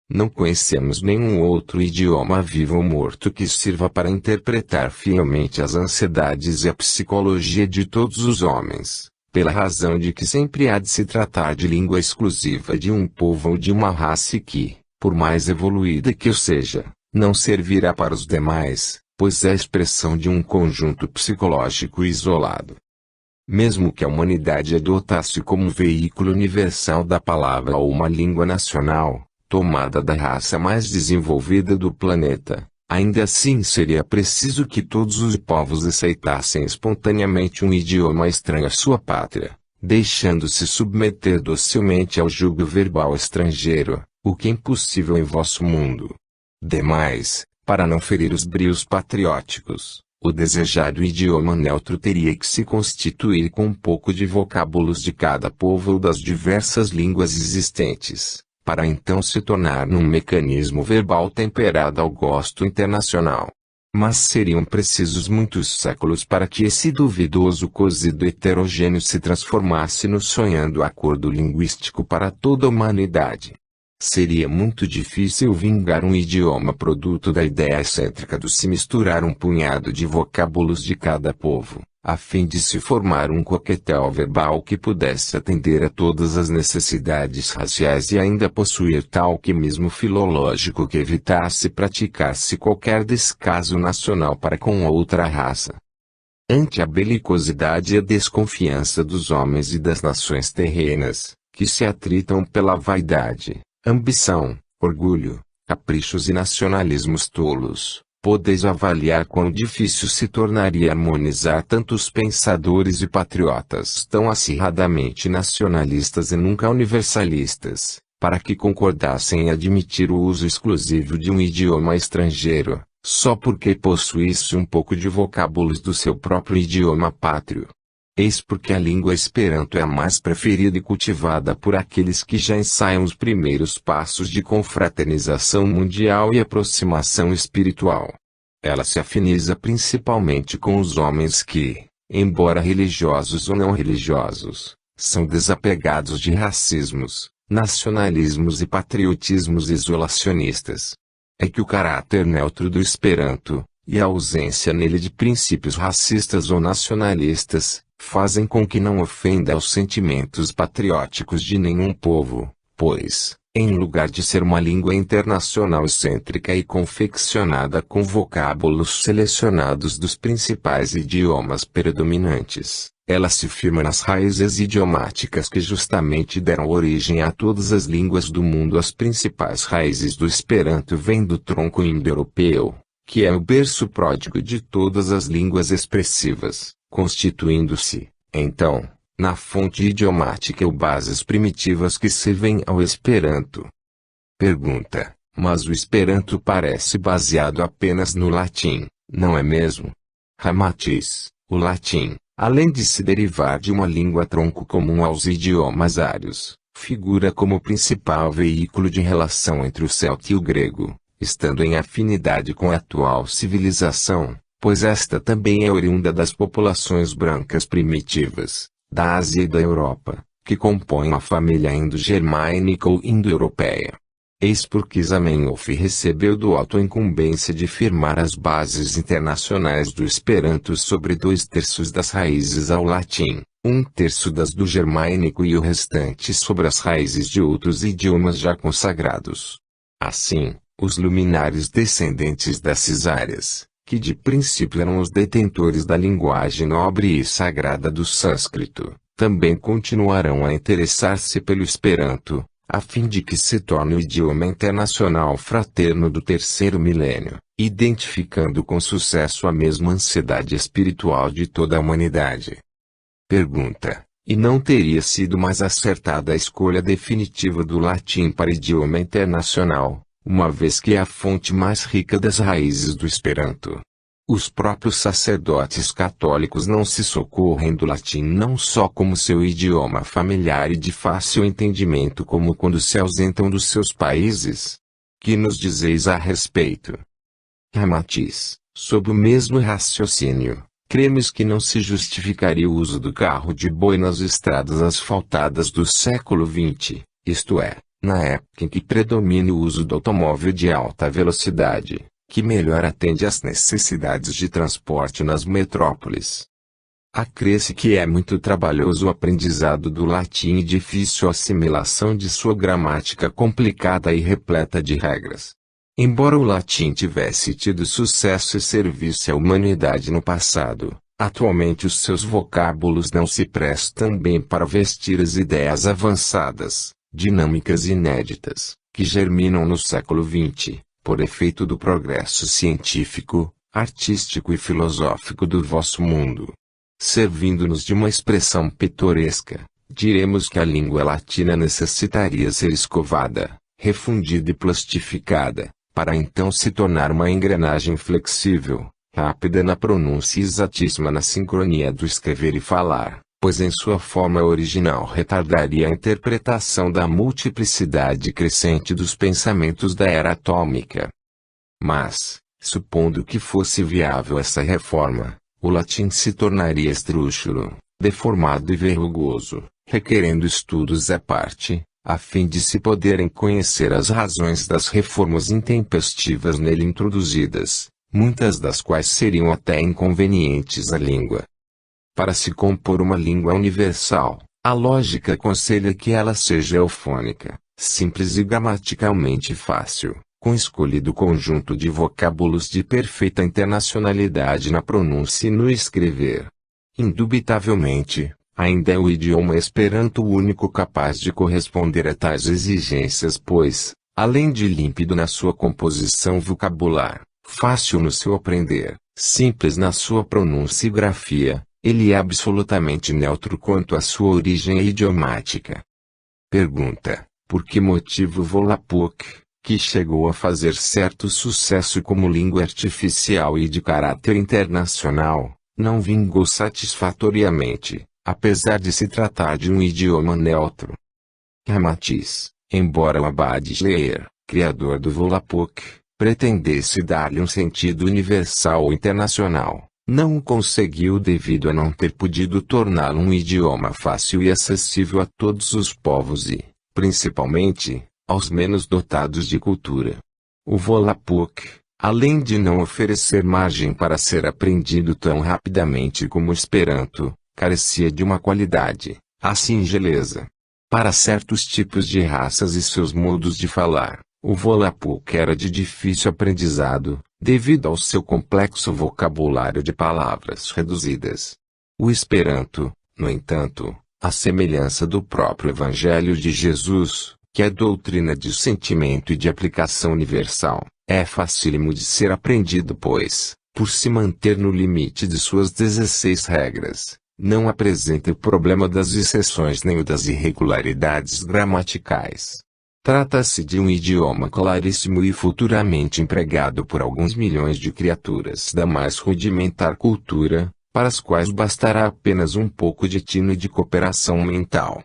Não conhecemos nenhum outro idioma vivo ou morto que sirva para interpretar fielmente as ansiedades e a psicologia de todos os homens, pela razão de que sempre há de se tratar de língua exclusiva de um povo ou de uma raça que, por mais evoluída que o seja, não servirá para os demais, pois é a expressão de um conjunto psicológico isolado. Mesmo que a humanidade adotasse como veículo universal da palavra ou uma língua nacional, tomada da raça mais desenvolvida do planeta, ainda assim seria preciso que todos os povos aceitassem espontaneamente um idioma estranho à sua pátria, deixando-se submeter docilmente ao jugo verbal estrangeiro, o que é impossível em vosso mundo. Demais, para não ferir os brios patrióticos, o desejado idioma neutro teria que se constituir com um pouco de vocábulos de cada povo ou das diversas línguas existentes, para então se tornar num mecanismo verbal temperado ao gosto internacional. Mas seriam precisos muitos séculos para que esse duvidoso cozido heterogêneo se transformasse no sonhando acordo linguístico para toda a humanidade. Seria muito difícil vingar um idioma produto da ideia excêntrica do se misturar um punhado de vocábulos de cada povo, a fim de se formar um coquetel verbal que pudesse atender a todas as necessidades raciais e ainda possuir tal alquimismo filológico que evitasse praticar-se qualquer descaso nacional para com outra raça. Ante a belicosidade e a desconfiança dos homens e das nações terrenas, que se atritam pela vaidade, ambição, orgulho, caprichos e nacionalismos tolos, podeis avaliar quão difícil se tornaria harmonizar tantos pensadores e patriotas tão acirradamente nacionalistas e nunca universalistas, para que concordassem em admitir o uso exclusivo de um idioma estrangeiro, só porque possuísse um pouco de vocábulos do seu próprio idioma pátrio. Eis porque a língua Esperanto é a mais preferida e cultivada por aqueles que já ensaiam os primeiros passos de confraternização mundial e aproximação espiritual. Ela se afiniza principalmente com os homens que, embora religiosos ou não religiosos, são desapegados de racismos, nacionalismos e patriotismos isolacionistas. É que o caráter neutro do Esperanto, e a ausência nele de princípios racistas ou nacionalistas, fazem com que não ofenda aos sentimentos patrióticos de nenhum povo, pois, em lugar de ser uma língua internacional excêntrica e confeccionada com vocábulos selecionados dos principais idiomas predominantes, ela se firma nas raízes idiomáticas que justamente deram origem a todas as línguas do mundo. As principais raízes do Esperanto vêm do tronco indo-europeu, que é o berço pródigo de todas as línguas expressivas, constituindo-se, então, na fonte idiomática ou bases primitivas que servem ao Esperanto. Pergunta: mas o Esperanto parece baseado apenas no latim, não é mesmo? Ramatiz: o latim, além de se derivar de uma língua-tronco comum aos idiomas ários, figura como principal veículo de relação entre o celta e o grego, estando em afinidade com a atual civilização, pois esta também é oriunda das populações brancas primitivas, da Ásia e da Europa, que compõem a família indo-germânica ou indo-europeia. Eis porque Zamenhof recebeu do alto a incumbência de firmar as bases internacionais do Esperanto sobre 2/3 das raízes ao latim, 1/3 das do germânico e o restante sobre as raízes de outros idiomas já consagrados. Assim, os luminares descendentes dessas áreas, que de princípio eram os detentores da linguagem nobre e sagrada do sânscrito, também continuarão a interessar-se pelo Esperanto, a fim de que se torne o idioma internacional fraterno do terceiro milênio, identificando com sucesso a mesma ansiedade espiritual de toda a humanidade. Pergunta: e não teria sido mais acertada a escolha definitiva do latim para idioma internacional, uma vez que é a fonte mais rica das raízes do Esperanto? Os próprios sacerdotes católicos não se socorrem do latim não só como seu idioma familiar e de fácil entendimento como quando se ausentam dos seus países. Que nos dizeis a respeito? Ramatiz: sob o mesmo raciocínio, cremos que não se justificaria o uso do carro de boi nas estradas asfaltadas do século XX, isto é, na época em que predomina o uso do automóvel de alta velocidade, que melhor atende às necessidades de transporte nas metrópoles. Acresce que é muito trabalhoso o aprendizado do latim e difícil a assimilação de sua gramática complicada e repleta de regras. Embora o latim tivesse tido sucesso e servisse à humanidade no passado, atualmente os seus vocábulos não se prestam bem para vestir as ideias avançadas, dinâmicas e inéditas, que germinam no século XX. Por efeito do progresso científico, artístico e filosófico do vosso mundo. Servindo-nos de uma expressão pitoresca, diremos que a língua latina necessitaria ser escovada, refundida e plastificada, para então se tornar uma engrenagem flexível, rápida na pronúncia e exatíssima na sincronia do escrever e falar, pois em sua forma original retardaria a interpretação da multiplicidade crescente dos pensamentos da era atômica. Mas, supondo que fosse viável essa reforma, o latim se tornaria esdrúxulo, deformado e verrugoso, requerendo estudos à parte, a fim de se poderem conhecer as razões das reformas intempestivas nele introduzidas, muitas das quais seriam até inconvenientes à língua. Para se compor uma língua universal, a lógica aconselha que ela seja eufônica, simples e gramaticalmente fácil, com escolhido conjunto de vocábulos de perfeita internacionalidade na pronúncia e no escrever. Indubitavelmente, ainda é o idioma Esperanto o único capaz de corresponder a tais exigências, pois, além de límpido na sua composição vocabular, fácil no seu aprender, simples na sua pronúncia e grafia, ele é absolutamente neutro quanto à sua origem idiomática. Pergunta: por que motivo Volapük, que chegou a fazer certo sucesso como língua artificial e de caráter internacional, não vingou satisfatoriamente, apesar de se tratar de um idioma neutro. Ramatiz, embora o Abad Shleyer, criador do Volapük, pretendesse dar-lhe um sentido universal ou internacional, não o conseguiu devido a não ter podido torná-lo um idioma fácil e acessível a todos os povos e, principalmente, aos menos dotados de cultura. O Volapük, além de não oferecer margem para ser aprendido tão rapidamente como o Esperanto, carecia de uma qualidade, a singeleza. Para certos tipos de raças e seus modos de falar, o Volapük era de difícil aprendizado, devido ao seu complexo vocabulário de palavras reduzidas. O Esperanto, no entanto, à semelhança do próprio Evangelho de Jesus, que é doutrina de sentimento e de aplicação universal, é facílimo de ser aprendido pois, por se manter no limite de suas 16 regras, não apresenta o problema das exceções nem o das irregularidades gramaticais. Trata-se de um idioma claríssimo e futuramente empregado por alguns milhões de criaturas da mais rudimentar cultura, para as quais bastará apenas um pouco de tino e de cooperação mental.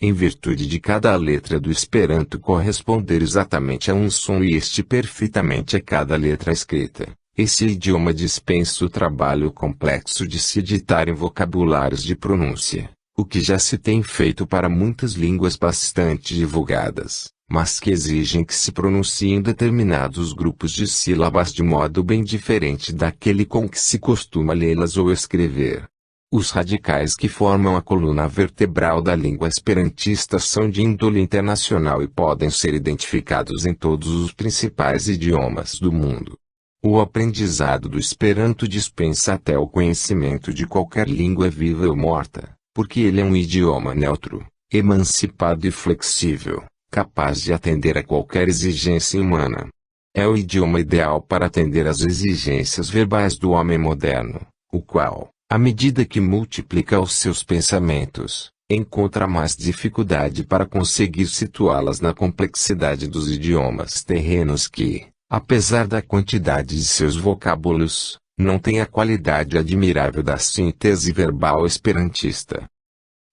Em virtude de cada letra do Esperanto corresponder exatamente a um som e este perfeitamente a cada letra escrita, esse idioma dispensa o trabalho complexo de se editar em vocabulários de pronúncia, o que já se tem feito para muitas línguas bastante divulgadas, mas que exigem que se pronunciem determinados grupos de sílabas de modo bem diferente daquele com que se costuma lê-las ou escrever. Os radicais que formam a coluna vertebral da língua esperantista são de índole internacional e podem ser identificados em todos os principais idiomas do mundo. O aprendizado do Esperanto dispensa até o conhecimento de qualquer língua viva ou morta, porque ele é um idioma neutro, emancipado e flexível, capaz de atender a qualquer exigência humana. É o idioma ideal para atender às exigências verbais do homem moderno, o qual, à medida que multiplica os seus pensamentos, encontra mais dificuldade para conseguir situá-las na complexidade dos idiomas terrenos que, apesar da quantidade de seus vocábulos, não têm a qualidade admirável da síntese verbal esperantista.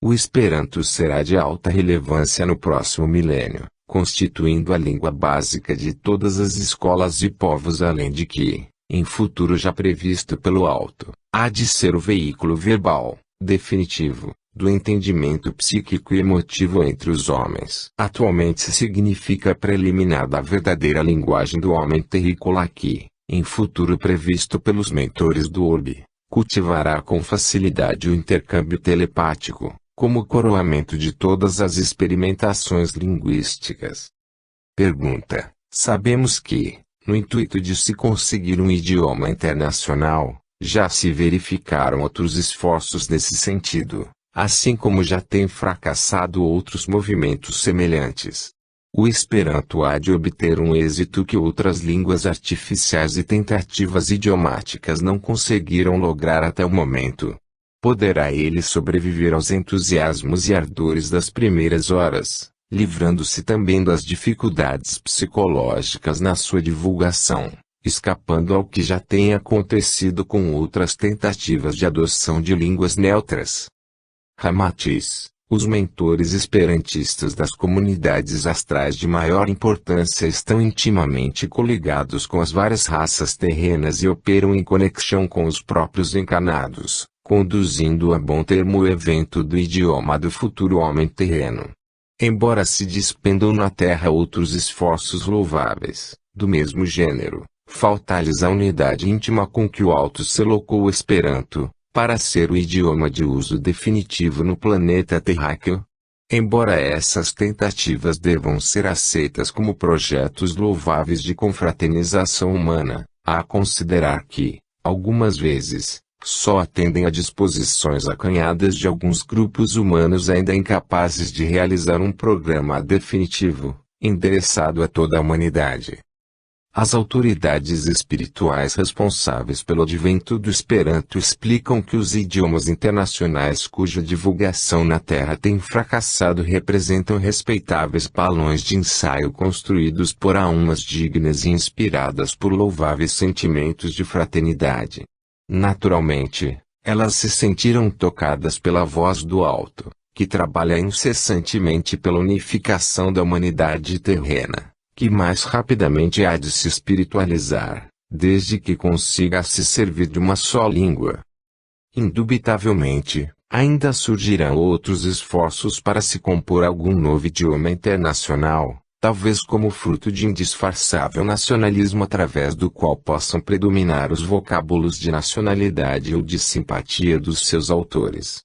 O Esperanto será de alta relevância no próximo milênio, constituindo a língua básica de todas as escolas e povos, além de que, em futuro já previsto pelo alto, há de ser o veículo verbal, definitivo, do entendimento psíquico e emotivo entre os homens. Atualmente significa preliminar da verdadeira linguagem do homem terrícola que, em futuro previsto pelos mentores do orbe, cultivará com facilidade o intercâmbio telepático, como coroamento de todas as experimentações linguísticas. Pergunta: sabemos que, no intuito de se conseguir um idioma internacional, já se verificaram outros esforços nesse sentido, assim como já têm fracassado outros movimentos semelhantes. O Esperanto há de obter um êxito que outras línguas artificiais e tentativas idiomáticas não conseguiram lograr até o momento. Poderá ele sobreviver aos entusiasmos e ardores das primeiras horas, livrando-se também das dificuldades psicológicas na sua divulgação, escapando ao que já tem acontecido com outras tentativas de adoção de línguas neutras. Ramatiz, os mentores esperantistas das comunidades astrais de maior importância estão intimamente coligados com as várias raças terrenas e operam em conexão com os próprios encarnados, conduzindo a bom termo o evento do idioma do futuro homem terreno. Embora se despendam na Terra outros esforços louváveis, do mesmo gênero, falta-lhes a unidade íntima com que o alto selocou o Esperanto, para ser o idioma de uso definitivo no planeta terráqueo. Embora essas tentativas devam ser aceitas como projetos louváveis de confraternização humana, há a considerar que, algumas vezes, só atendem a disposições acanhadas de alguns grupos humanos ainda incapazes de realizar um programa definitivo, endereçado a toda a humanidade. As autoridades espirituais responsáveis pelo advento do Esperanto explicam que os idiomas internacionais cuja divulgação na Terra tem fracassado representam respeitáveis balões de ensaio construídos por almas dignas e inspiradas por louváveis sentimentos de fraternidade. Naturalmente, Elas se sentiram tocadas pela voz do alto, que trabalha incessantemente pela unificação da humanidade terrena, que mais rapidamente há de se espiritualizar, desde que consiga se servir de uma só língua. Indubitavelmente, ainda surgirão outros esforços para se compor algum novo idioma internacional, talvez como fruto de indisfarçável nacionalismo através do qual possam predominar os vocábulos de nacionalidade ou de simpatia dos seus autores.